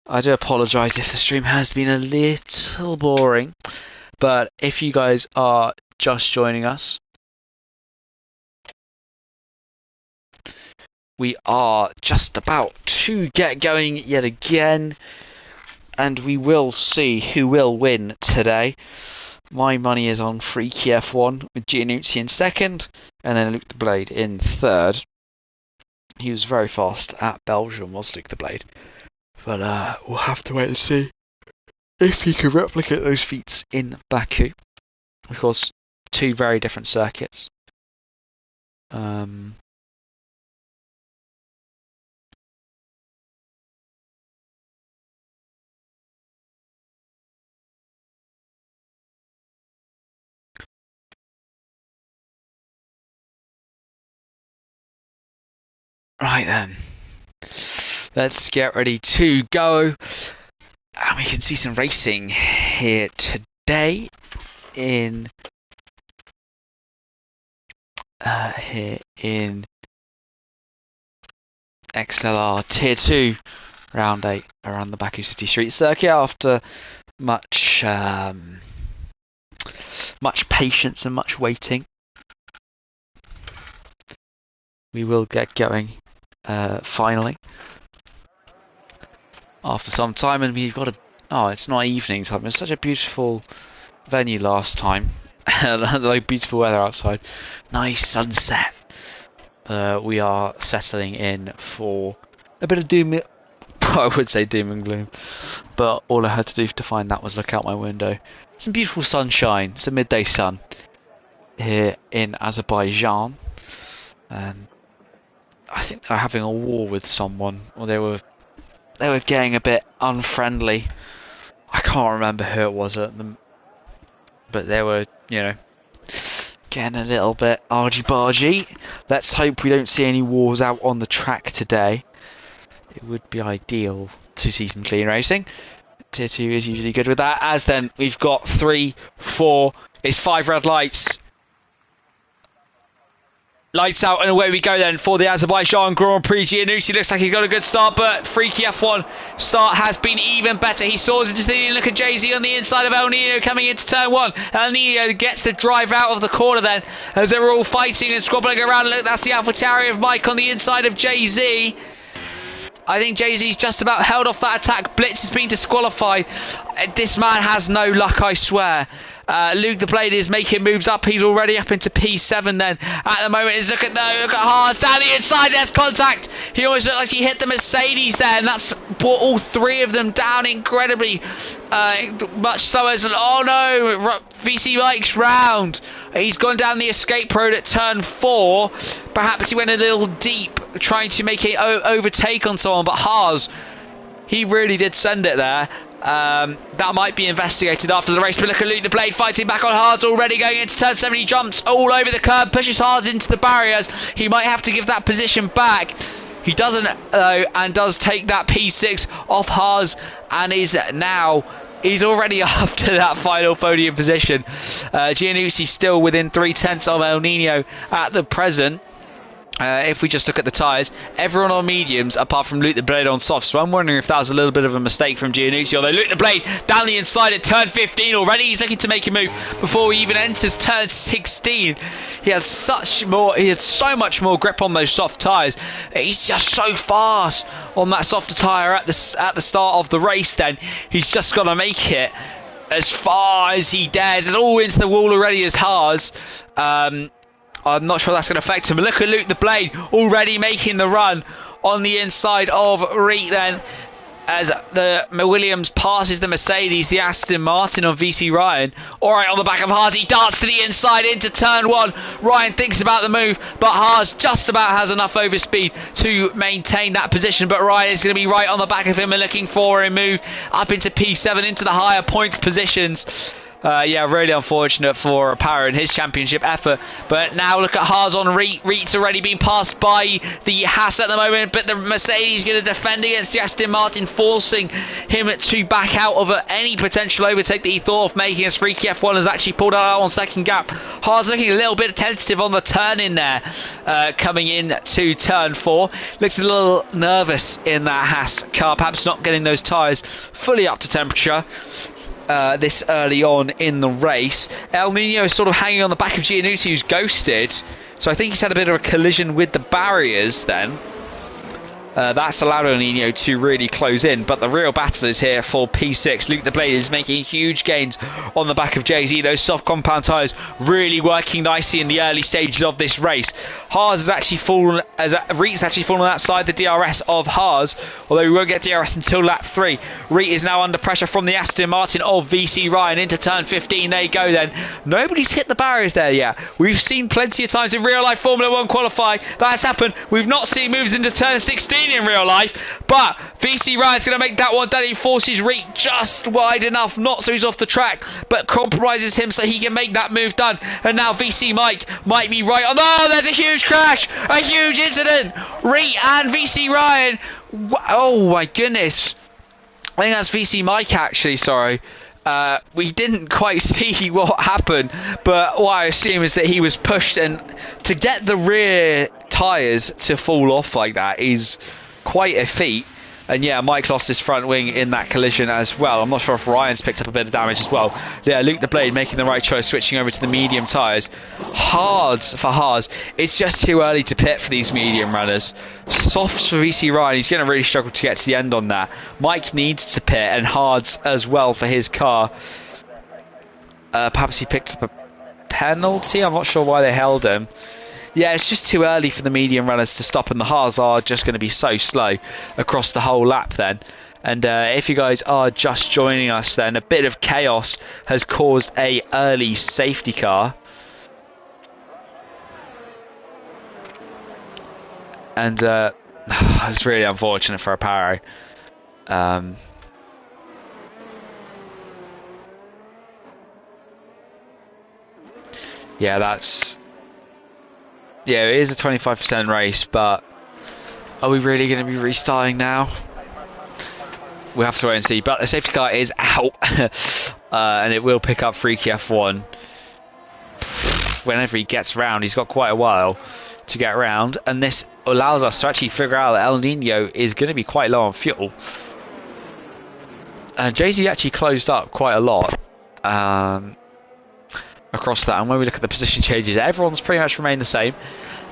I do apologise if the stream has been a little boring, but if you guys are just joining us, we are just about to get going yet again, and we will see who will win today. My money is on Freaky F1 with Giannucci in second, and then Luke the Blade in third. He was very fast at Belgium, was Luke the Blade. But we'll have to wait and see if he can replicate those feats in Baku. Of course, 2 very different circuits. Right then, let's get ready to go. And we can see some racing here today in XLR Tier 2 Round 8 around the Baku City Street Circuit after much patience and much waiting. We will get going finally. After some time, and we've got a... Oh, it's not evening time. It's such a beautiful venue last time. Like beautiful weather outside. Nice sunset. We are settling in for a bit of doom... I would say doom and gloom. But all I had to do to find that was look out my window. Some beautiful sunshine. It's a midday sun here in Azerbaijan. I think they were having a war with someone, or they were getting a bit unfriendly. I can't remember who it was at them, but they were, you know, getting a little bit argy-bargy. Let's hope we don't see any wars out on the track today. It would be ideal to see some clean racing. Tier 2 is usually good with that, as then we've got 3, 4, it's 5 red lights. Lights out and away we go then for the Azerbaijan Grand Prix. Giannousi looks like he's got a good start, but freaky F1 start has been even better. He soars into the look at Jay-Z on the inside of El Nino coming into turn 1. El Nino gets the drive out of the corner then as they're all fighting and squabbling around. Look, that's the AlphaTauri of Mike on the inside of Jay-Z. I think Jay-Z's just about held off that attack. Blitz has been disqualified. This man has no luck, I swear. Luke the Blade is making moves up. He's already up into P7 then. At the moment, look at Haas down the inside. There's contact. He almost looked like he hit the Mercedes there, and that's brought all 3 of them down incredibly much so as... Oh no, VC Mike's round. He's gone down the escape road at turn 4. Perhaps he went a little deep trying to make an overtake on someone, but Haas, he really did send it there. That might be investigated after the race, but look at Luke the Blade fighting back on Hards already going into turn 7. He jumps all over the curb, pushes Hards into the barriers. He might have to give that position back. He doesn't though, and does take that P6 off Hards, and is now... He's already up to that final podium position. Giannousi still within 3/10 of El Nino at the present. If we just look at the tyres, everyone on mediums apart from Luke the Blade on softs. So I'm wondering if that was a little bit of a mistake from Giannousi. Although Luke the Blade down the inside at turn 15 already. He's looking to make a move before he even enters turn 16. He had so much more grip on those soft tyres. He's just so fast on that softer tyre at the start of the race then. He's just got to make it as far as he dares. It's all into the wall already as Haas. I'm not sure that's going to affect him. But look at Luke the Blade already making the run on the inside of Reet then, as the Williams passes the Mercedes, the Aston Martin on VC Ryan. Alright, on the back of Haas, he darts to the inside into turn 1. Ryan thinks about the move, but Haas just about has enough overspeed to maintain that position. But Ryan is going to be right on the back of him and looking for a move up into P7, into the higher points positions. Yeah, really unfortunate for Power in his championship effort. But now look at Haas on Reet. Reet's already been passed by the Haas at the moment, but the Mercedes going to defend against the Aston Martin, forcing him to back out of any potential overtake that he thought of making, as Freaky F1 has actually pulled out on second gap. Haas looking a little bit tentative on the turn in there, coming in to turn 4. Looks a little nervous in that Haas car, perhaps not getting those tyres fully up to temperature. This early on in the race. El Nino is sort of hanging on the back of Giannousi, who's ghosted. So I think he's had a bit of a collision with the barriers then. That's allowed El Nino to really close in, but the real battle is here for P6. Luke the Blade is making huge gains on the back of Jay-Z. Those soft compound tyres really working nicely in the early stages of this race. Haas has actually fallen, as Reet's actually fallen outside the DRS of Haas, although we won't get DRS until lap 3. Reet is now under pressure from the Aston Martin of VC Ryan into turn 15. There you go then. Nobody's hit the barriers there yet. We've seen plenty of times in real life Formula 1 qualifying that's happened. We've not seen moves into turn 16 in real life, but VC Ryan's going to make that one done. He forces Reet just wide enough, not so he's off the track, but compromises him so he can make that move done. And now VC Mike might be right on. Oh, there's a huge crash, a huge incident. Reet and VC Ryan. Oh my goodness. I think that's VC Mike actually, sorry. We didn't quite see what happened, but what I assume is that he was pushed, and to get the rear tyres to fall off like that is quite a feat. And yeah, Mike lost his front wing in that collision as well. I'm not sure if Ryan's picked up a bit of damage as well. Yeah, Luke the Blade making the right choice, switching over to the medium tyres. Hards for Haas. It's just too early to pit for these medium runners. Softs for VC Ryan. He's going to really struggle to get to the end on that. Mike needs to pit, and Hards as well for his car. Perhaps he picked up a penalty. I'm not sure why they held him. Yeah, it's just too early for the medium runners to stop, and the Hards are just going to be so slow across the whole lap then. And if you guys are just joining us then, a bit of chaos has caused a early safety car. And it's really unfortunate for Aparo. Yeah, it is a 25% race, but are we really going to be restarting now? We'll have to wait and see. But the safety car is out, and it will pick up Freaky F1. Whenever he gets round, he's got quite a while to get around, and this allows us to actually figure out that El Nino is going to be quite low on fuel. Jay-Z actually closed up quite a lot across that, and when we look at the position changes, everyone's pretty much remained the same.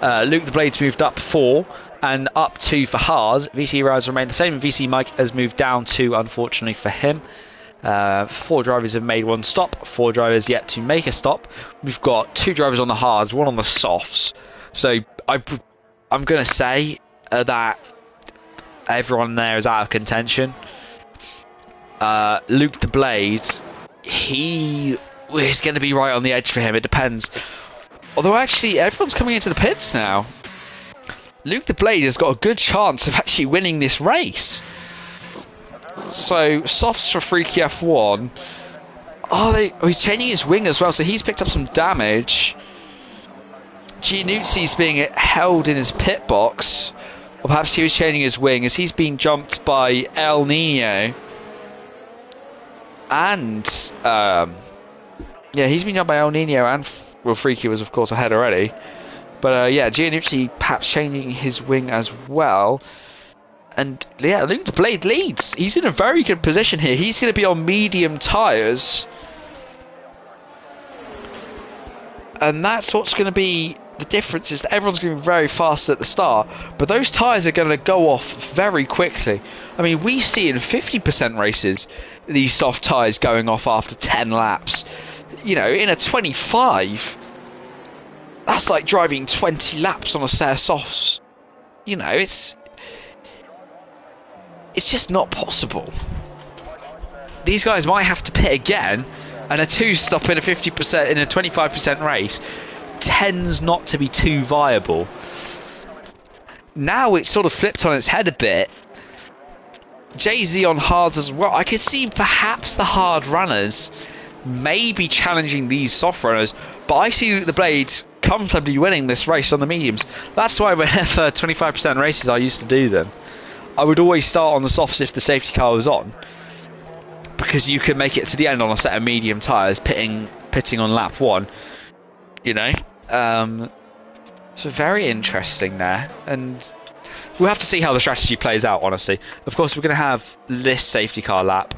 Luke the Blade's moved up 4 and up 2 for Haas. VC Rise remained the same, and VC Mike has moved down 2, unfortunately for him. 4 drivers have made 1 stop, 4 drivers yet to make a stop. We've got 2 drivers on the hards, 1 on the softs. So I'm going to say that everyone there is out of contention. Luke the Blade, he is going to be right on the edge for him. It depends. Although actually everyone's coming into the pits now. Luke the Blade has got a good chance of actually winning this race. So softs for Freaky F1. Oh, he's changing his wing as well, so he's picked up some damage. Giannuzzi's being held in his pit box, or perhaps he was changing his wing as he's being jumped by El Nino. And yeah, he's been jumped by El Nino, and Freaky was of course ahead already. But yeah, Giannuzzi perhaps changing his wing as well. And yeah, Luke the Blade leads. He's in a very good position here. He's going to be on medium tyres. And that's what's going to be the difference, is that everyone's going to be very fast at the start. But those tyres are going to go off very quickly. I mean, we see in 50% races these soft tyres going off after 10 laps. You know, in a 25, that's like driving 20 laps on a set of softs. You know, it's just not possible. These guys might have to pit again, and a 2-stop in a 50% in a 25% race tends not to be too viable. Now it's sort of flipped on its head a bit. Jay-Z on hards as well. I could see perhaps the hard runners maybe challenging these soft runners, but I see the Blades comfortably winning this race on the mediums. That's why whenever 25% races I used to do them, I would always start on the softs if the safety car was on, because you could make it to the end on a set of medium tyres, pitting on lap 1. You know, so very interesting there, and we'll have to see how the strategy plays out. Honestly, of course, we're going to have this safety car lap.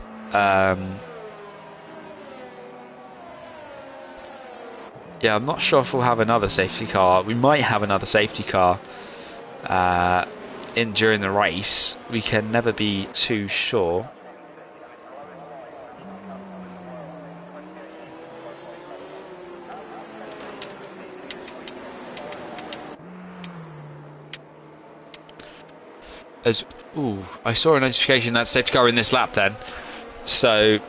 Yeah, I'm not sure if we'll have another safety car. We might have another safety car during the race. We can never be too sure. I saw a notification that safety car in this lap then. So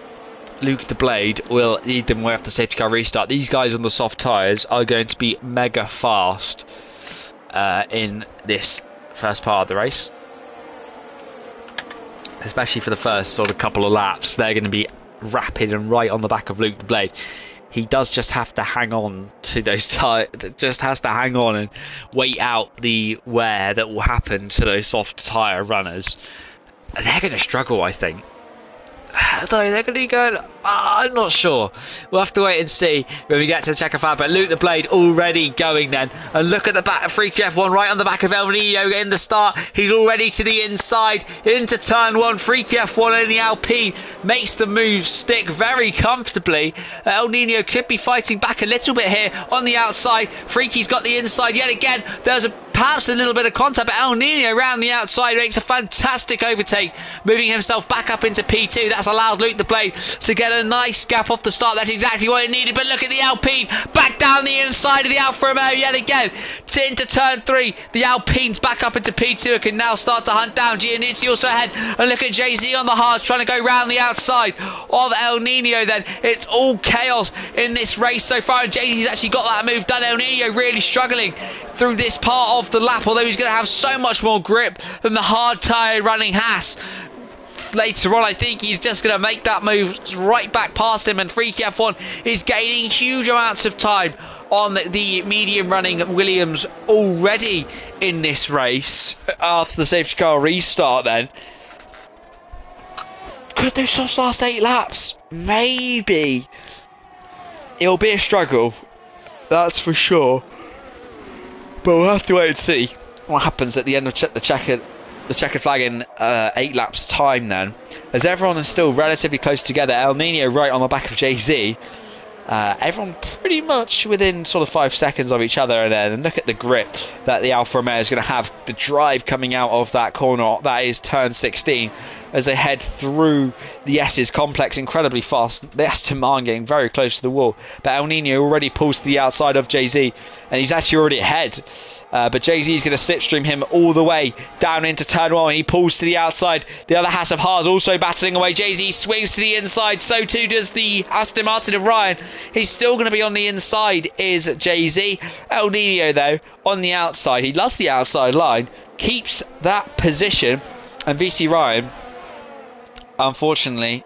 Luke the Blade will lead them away off the safety car restart. These guys on the soft tyres are going to be mega fast in this first part of the race. Especially for the first sort of couple of laps. They're going to be rapid and right on the back of Luke the Blade. He does just have to hang on to those just has to hang on and wait out the wear that will happen to those soft tyre runners. They're going to struggle, I think. Though they're going to be going, I'm not sure. We'll have to wait and see when we get to the checkerfire. But Luke the Blade already going then. And look at the back of Freaky F1 right on the back of El Nino in the start. He's already to the inside into turn 1. Freaky F1 in the Alpine makes the move stick very comfortably. El Nino could be fighting back a little bit here on the outside. Freaky's got the inside yet again. There's perhaps a little bit of contact, but El Nino around the outside makes a fantastic overtake, moving himself back up into P2. That's allowed Luke the Blade to get a nice gap off the start. That's exactly what it needed, but look at the Alpine back down the inside of the Alfa Romeo yet again. Into turn 3, the Alpine's back up into P2 and can now start to hunt down. Giannuzzi also ahead, and look at Jay-Z on the hards trying to go round the outside of El Nino then. It's all chaos in this race so far, and Jay-Z's actually got that move done. El Nino really struggling through this part of the lap, although he's going to have so much more grip than the hard tyre running Haas. Later on, I think he's just going to make that move right back past him, and Freaky F1 is gaining huge amounts of time on the medium running Williams already in this race after the safety car restart. Then could those last 8 laps? Maybe. It'll be a struggle, that's for sure, but we'll have to wait and see what happens at the end of the checkered flag in 8 laps time then, as everyone is still relatively close together. El Nino right on the back of Jay-Z, everyone pretty much within sort of 5 seconds of each other, and look at the grip that the Alfa Romeo is going to have, the drive coming out of that corner, that is turn 16, as they head through the S's complex incredibly fast. The Aston Martin getting very close to the wall, but El Nino already pulls to the outside of Jay-Z, and he's actually already ahead. But Jay-Z is going to slipstream him all the way down into turn 1. He pulls to the outside. The other Haas of Haas also battling away. Jay-Z swings to the inside. So too does the Aston Martin of Ryan. He's still going to be on the inside, is Jay-Z. El Nino, though, on the outside. He loves the outside line. Keeps that position. And VC Ryan, unfortunately,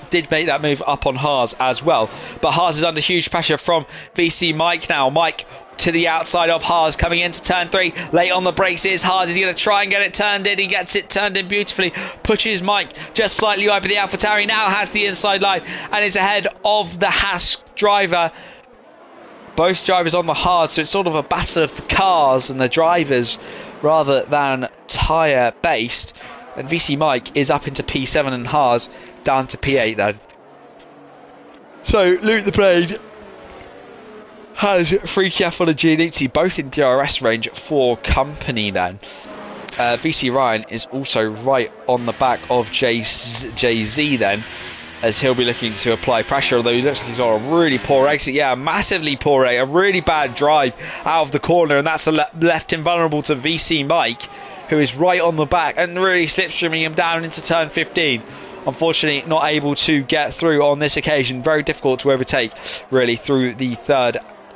did make that move up on Haas as well. But Haas is under huge pressure from VC Mike now. Mike to the outside of Haas coming into turn 3. Late on the brakes is Haas. He's going to try and get it turned in. He gets it turned in beautifully. Pushes Mike just slightly wide, but the AlphaTauri now has the inside line and is ahead of the Haas driver. Both drivers on the hard, so it's sort of a battle of the cars and the drivers rather than tyre based. And VC Mike is up into P7 and Haas down to P8 then. So Luke the Blade has Freaky F1 and Giannuzzi both in DRS range for company then. VC Ryan is also right on the back of Jay-Z then, as he'll be looking to apply pressure, although he looks like he's on a really poor exit. Yeah, massively poor exit, a really bad drive out of the corner, and that's left him vulnerable to VC Mike, who is right on the back and really slipstreaming him down into turn 15. Unfortunately, not able to get through on this occasion. Very difficult to overtake, really, through the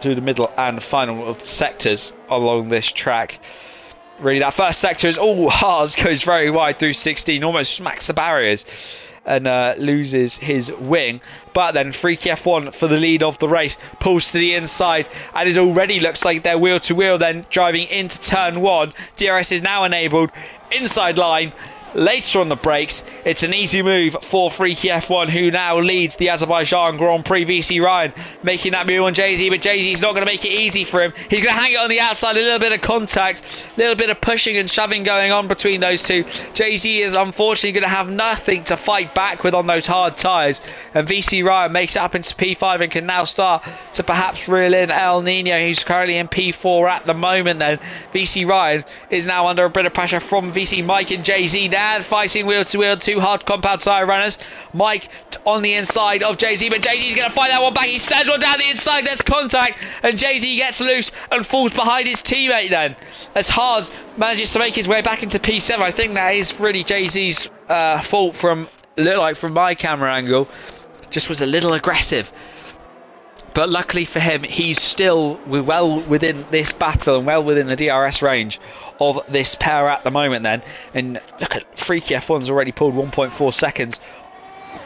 middle and final of the sectors along this track. Really, that first sector is Haas goes very wide through 16, almost smacks the barriers and loses his wing. But then Freaky F1 for the lead of the race pulls to the inside and it already looks like they're wheel to wheel then driving into turn 1. DRS is now enabled, inside line. Later on the brakes, it's an easy move for Freaky F1, who now leads the Azerbaijan Grand Prix. VC Ryan making that move on Jay-Z, but Jay-Z's not going to make it easy for him. He's going to hang it on the outside, a little bit of contact, a little bit of pushing and shoving going on between those two. Jay-Z is unfortunately going to have nothing to fight back with on those hard tyres, and VC Ryan makes it up into P5 and can now start to perhaps reel in El Nino, who's currently in P4 at the moment then. VC Ryan is now under a bit of pressure from VC Mike and Jay-Z now. Fighting wheel to wheel, 2 hard compound tyre runners. Mike on the inside of Jay-Z, but Jay-Z's going to fight that one back. He sends one down the inside, there's contact, and Jay-Z gets loose and falls behind his teammate then, as Haas manages to make his way back into P7. I think that is really Jay-Z's fault from my camera angle. Just was a little aggressive. But luckily for him, he's still well within this battle and well within the DRS range of this pair at the moment then. And look at Freaky F1's already pulled 1.4 seconds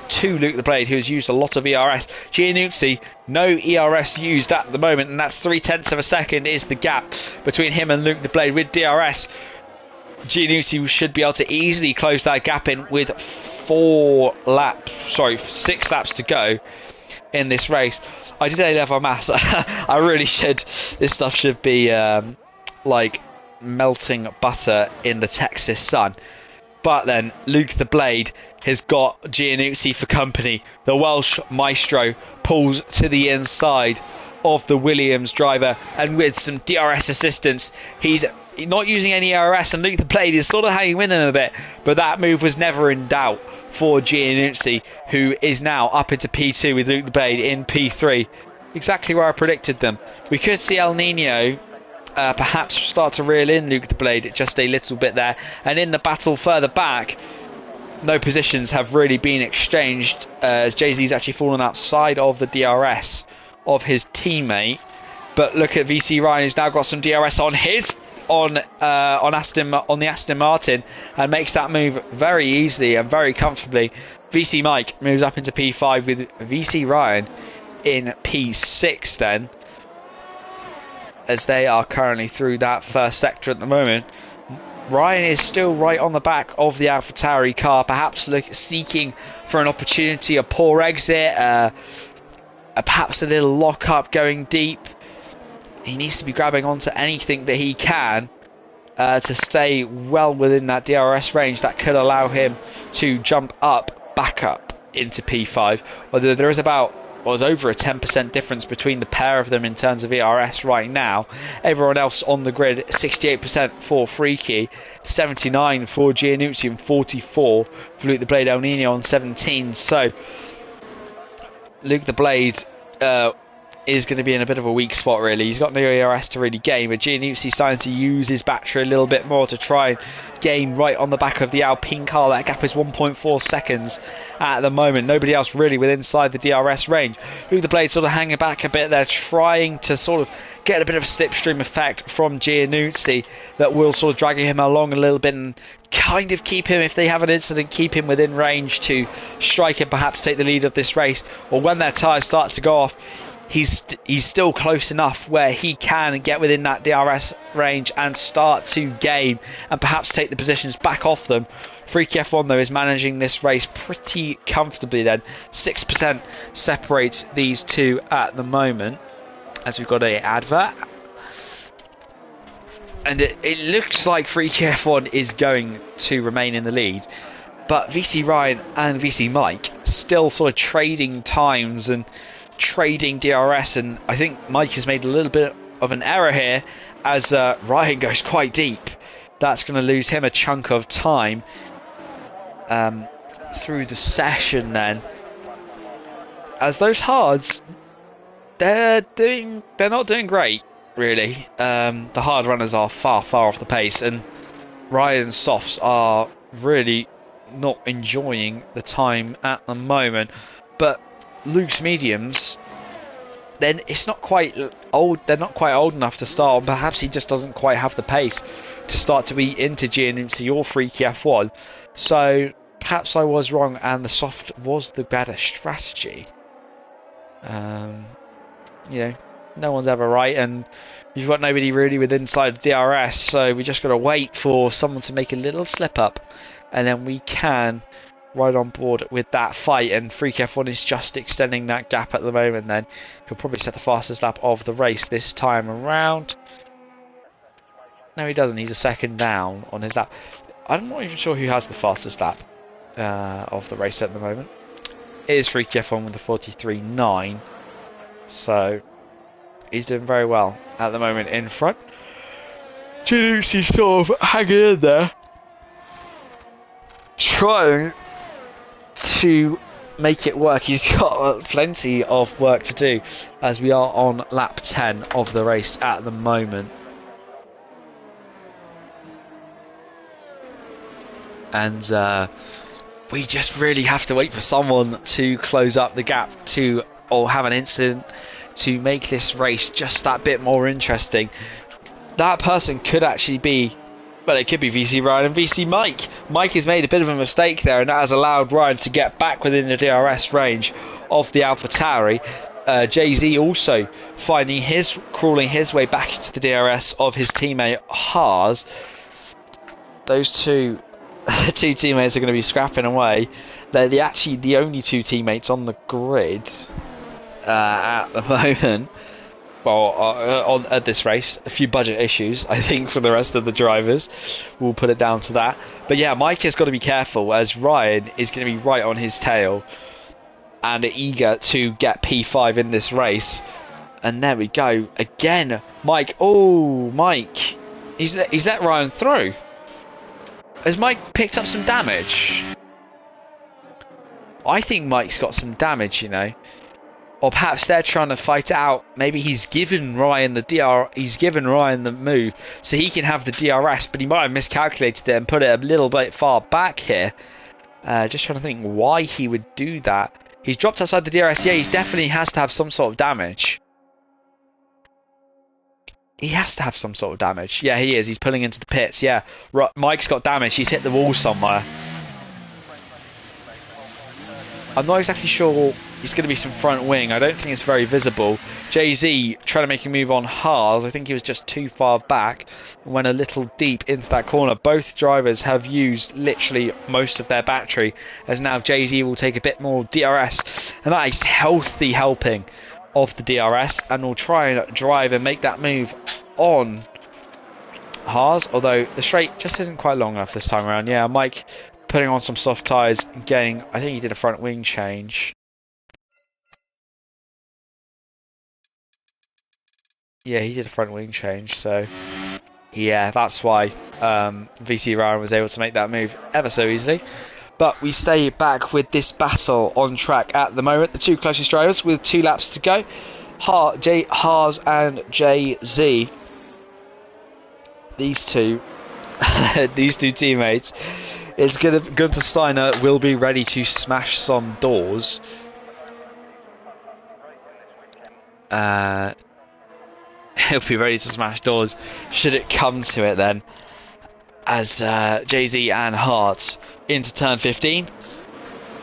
to Luke the Blade, who has used a lot of ERS. Giannuzzi, no ERS used at the moment, and that's 0.3 of a second is the gap between him and Luke the Blade with DRS. Giannuzzi should be able to easily close that gap in with 6 laps to go in this race. I did A-level maths. I really should. This stuff should be like melting butter in the Texas sun. But then Luke the Blade has got Giannuzzi for company. The Welsh maestro pulls to the inside of the Williams driver, and with some DRS assistance, he's not using any ERS, and Luke the Blade is sort of hanging with him a bit, but that move was never in doubt for Giannuzzi, who is now up into P2 with Luke the Blade in P3. Exactly where I predicted them. We could see El Nino perhaps start to reel in Luke the Blade just a little bit there, and in the battle further back, no positions have really been exchanged, as Jay-Z's actually fallen outside of the DRS of his teammate. But look at VC Ryan, who's now got some DRS on his on the Aston Martin, and makes that move very easily and very comfortably. VC Mike moves up into P5 with VC Ryan in P6 then, as they are currently through that first sector at the moment. Ryan is still right on the back of the AlphaTauri car, perhaps seeking for an opportunity, a poor exit, perhaps a little lock up going deep. He needs to be grabbing onto anything that he can to stay well within that DRS range that could allow him to jump back up into P5. Although there is over a 10% difference between the pair of them in terms of ERS right now. Everyone else on the grid, 68% for Freaky, 79 for Giannuzzi, and 44 for Luke the Blade El Nino on 17. So Luke the Blade is going to be in a bit of a weak spot, really. He's got no ERS to really gain, but Giannuzzi's starting to use his battery a little bit more to try and gain right on the back of the Alpine car. That gap is 1.4 seconds at the moment. Nobody else really within inside the DRS range. Luke the Blade sort of hanging back a bit there, trying to sort of get a bit of a slipstream effect from Giannuzzi that will sort of drag him along a little bit and kind of keep him, if they have an incident, keep him within range to strike and perhaps take the lead of this race. Or when their tyres start to go off, he's still close enough where he can get within that DRS range and start to gain and perhaps take the positions back off them. Freaky F1 though is managing this race pretty comfortably then. 6% separates these two at the moment, as we've got a advert. And it looks like Freaky F1 is going to remain in the lead, but VC Ryan and VC Mike still sort of trading times and trading DRS, and I think Mike has made a little bit of an error here as Ryan goes quite deep. That's going to lose him a chunk of time through the session then, as those hards, they're not doing great really. The hard runners are far off the pace, and Ryan's softs are really not enjoying the time at the moment. But Luke's mediums, then it's not quite old. They're not quite old enough to start on. Perhaps he just doesn't quite have the pace to start to eat into Giannuzzi or Freaky F1. So perhaps I was wrong, and the soft was the better strategy. You know, no one's ever right, and you've got nobody really with inside the DRS. So we just got to wait for someone to make a little slip up, and then we can right on board with that fight. And Freak F1 is just extending that gap at the moment. Then he'll probably set the fastest lap of the race this time around. No, he doesn't. He's a second down on his lap. I'm not even sure who has the fastest lap of the race at the moment. It is Freak F1 with the 43.9. So he's doing very well at the moment in front. Giannuzzi's sort of hanging in there, trying to make it work. He's got plenty of work to do, as we are on lap 10 of the race at the moment. And we just really have to wait for someone to close up the gap or have an incident to make this race just that bit more interesting. That person could actually be, well, it could be VC Ryan and VC Mike. Mike has made a bit of a mistake there, and that has allowed Ryan to get back within the DRS range of the AlphaTauri. Jay-Z also crawling his way back into the DRS of his teammate Haas. Those two teammates are going to be scrapping away. They're actually the only two teammates on the grid at the moment. Well, at this race, a few budget issues, I think, for the rest of the drivers. We'll put it down to that. But yeah, Mike has got to be careful, as Ryan is going to be right on his tail and eager to get P5 in this race. And there we go. Again, Mike. Oh, Mike. He's let Ryan through. Has Mike picked up some damage? I think Mike's got some damage, you know. Or perhaps they're trying to fight it out. Maybe he's given Ryan the move so he can have the DRS, but he might have miscalculated it and put it a little bit far back here. Just trying to think why he would do that. He's dropped outside the DRS. Yeah, he definitely has to have some sort of damage. He has to have some sort of damage. Yeah, he is. He's pulling into the pits. Yeah, Mike's got damage. He's hit the wall somewhere. I'm not exactly sure. It's going to be some front wing. I don't think it's very visible. Jay-Z trying to make a move on Haas. I think he was just too far back and went a little deep into that corner. Both drivers have used literally most of their battery, as now Jay-Z will take a bit more DRS, and that is healthy helping of the DRS, and will try and drive and make that move on Haas, although the straight just isn't quite long enough this time around. Yeah, Mike putting on some soft tyres and getting, I think he did a front wing change. Yeah, he did a front wing change, so yeah, that's why VC Ryan was able to make that move ever so easily. But we stay back with this battle on track at the moment. The two closest drivers with 2 laps to go. Haas and Jay-Z. These two teammates. It's Gunther Steiner will be ready to smash some doors. He'll be ready to smash doors should it come to it then. As Jay-Z and Hart into turn 15.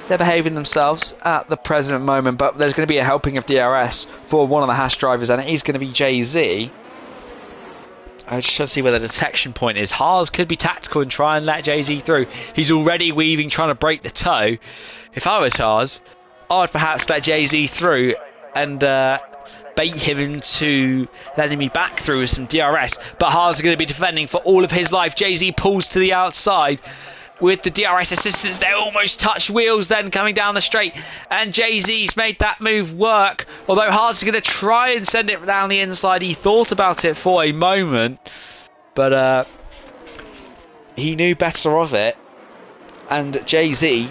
They're behaving themselves at the present moment, but there's going to be a helping of DRS for one of the Haas drivers, and it is going to be Jay-Z. I just trying to see where the detection point is. Haas could be tactical and try and let Jay-Z through. He's already weaving, trying to break the toe. If I was Haas, I would perhaps let Jay-Z through and bait him into letting me back through with some DRS, but Haas are going to be defending for all of his life. Jay-Z pulls to the outside with the DRS assistance. They almost touch wheels then coming down the straight, and Jay-Z's made that move work, although Haas is going to try and send it down the inside. He thought about it for a moment, but he knew better of it, and Jay-Z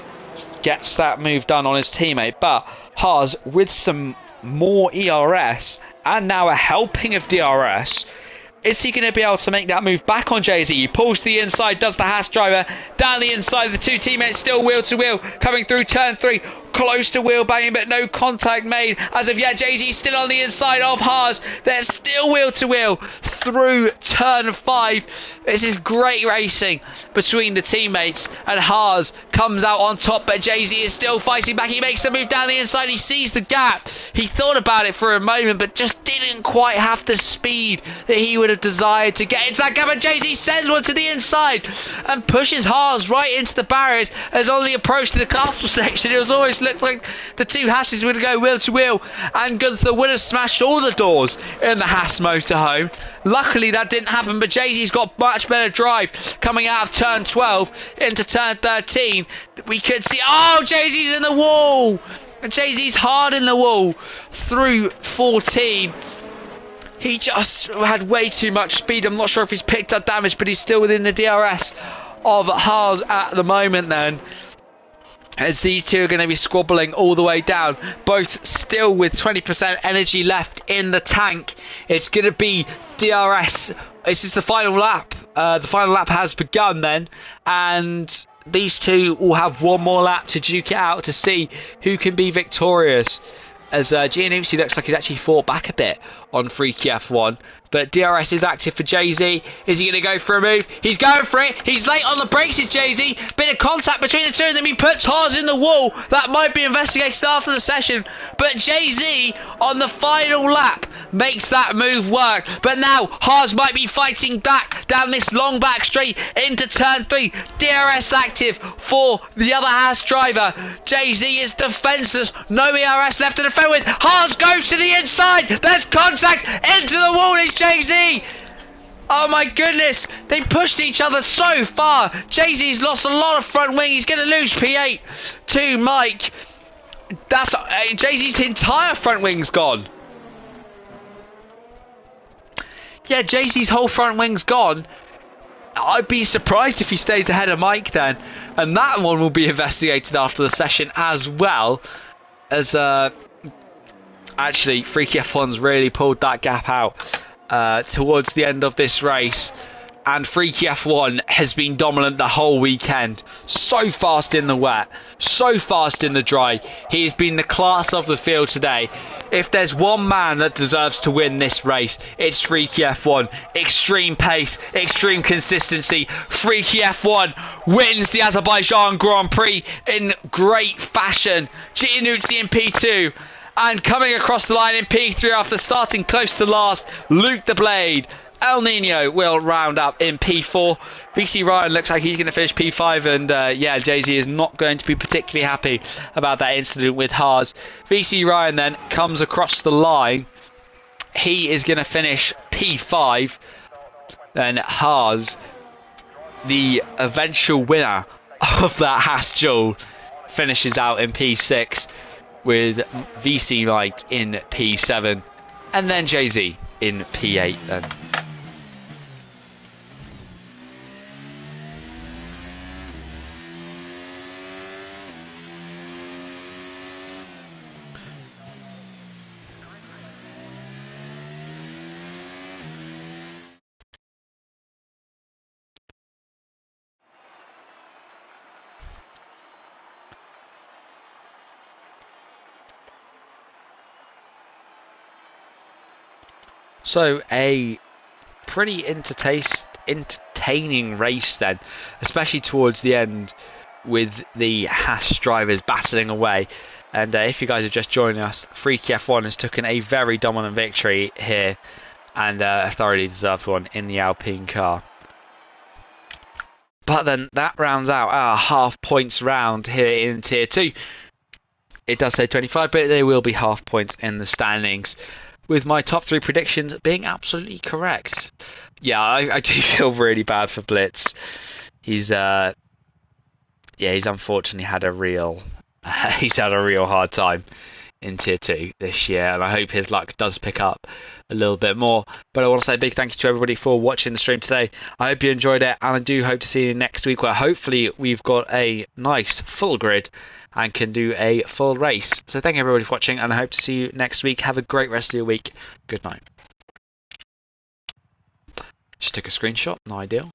gets that move done on his teammate. But Haas with some more ERS and now a helping of DRS, is he going to be able to make that move back on Jay-Z? He pulls to the inside, does the Haas driver down the inside. The two teammates still wheel to wheel coming through turn 3, close to wheel banging, but no contact made as of yet. Jay-Z still on the inside of Haas. They're still wheel to wheel through turn 5. This is great racing between the teammates, and Haas comes out on top, but Jay-Z is still fighting back. He makes the move down the inside. He sees the gap. He thought about it for a moment, but just didn't quite have the speed that he would have desired to get into that gap. And Jay-Z sends one to the inside and pushes Haas right into the barriers. As on the approach to the castle section, it was almost looked like the two Haas's would go wheel to wheel, and Gunther would have smashed all the doors in the Haas motorhome. Luckily that didn't happen, but Jay-Z's got much better drive coming out of turn 12 into turn 13. We could see, oh, Jay-Z's in the wall, and Jay-Z's hard in the wall through 14. He just had way too much speed. I'm not sure if he's picked up damage, but he's still within the DRS of Haas at the moment then, as these two are going to be squabbling all the way down, both still with 20% energy left in the tank. It's going to be DRS. This is the final lap. The final lap has begun then, and these two will have one more lap to duke it out to see who can be victorious. As Giannucci looks like he's actually fought back a bit on Freaky F1. But DRS is active for Jay-Z. Is he going to go for a move? He's going for it. He's late on the brakes, is Jay-Z. Bit of contact between the two of them. He puts Haas in the wall. That might be investigated after the session. But Jay-Z on the final lap makes that move work. But now Haas might be fighting back down this long back straight into turn 3. DRS active for the other Haas driver. Jay-Z is defenseless. No ERS left to defend with. Haas goes to the inside. There's contact into the wall. It's Jay-Z. Oh my goodness, they pushed each other so far. Jay-Z's lost a lot of front wing. He's going to lose P8 to Mike. That's Jay-Z's entire front wing's gone. yeah, Jay-Z's whole front wing's gone. I'd be surprised if he stays ahead of Mike then. And that one will be investigated after the session as well. As actually, Freaky F1's really pulled that gap out towards the end of this race. And Freaky F1 has been dominant the whole weekend. So fast in the wet, so fast in the dry. He has been the class of the field today. If there's one man that deserves to win this race, it's Freaky F1. Extreme pace, extreme consistency. Freaky F1 wins the Azerbaijan Grand Prix in great fashion. Giannuzzi in P2. And coming across the line in P3 after starting close to last, Luke the Blade. El Nino will round up in P4. VC Ryan looks like he's going to finish P5, and yeah, Jay-Z is not going to be particularly happy about that incident with Haas. VC Ryan then comes across the line. He is going to finish P5. Then Haas, the eventual winner of that Haas duel, finishes out in P6 with VC Mike in P7, and then Jay-Z in P8 then. So a pretty entertaining race then, especially towards the end with the Haas drivers battling away. And if you guys are just joining us, Freaky F1 has taken a very dominant victory here, and a thoroughly deserved one in the Alpine car. But then that rounds out our half points round here in Tier 2. It does say 25, but there will be half points in the standings, with my top 3 predictions being absolutely correct. Yeah, I do feel really bad for Blitz. He's unfortunately had a real hard time in Tier 2 this year, and I hope his luck does pick up a little bit more. But I want to say a big thank you to everybody for watching the stream today. I hope you enjoyed it, and I do hope to see you next week, where hopefully we've got a nice full grid and can do a full race. So thank you everybody for watching, and I hope to see you next week. Have a great rest of your week. Good night. Just took a screenshot, no ideal.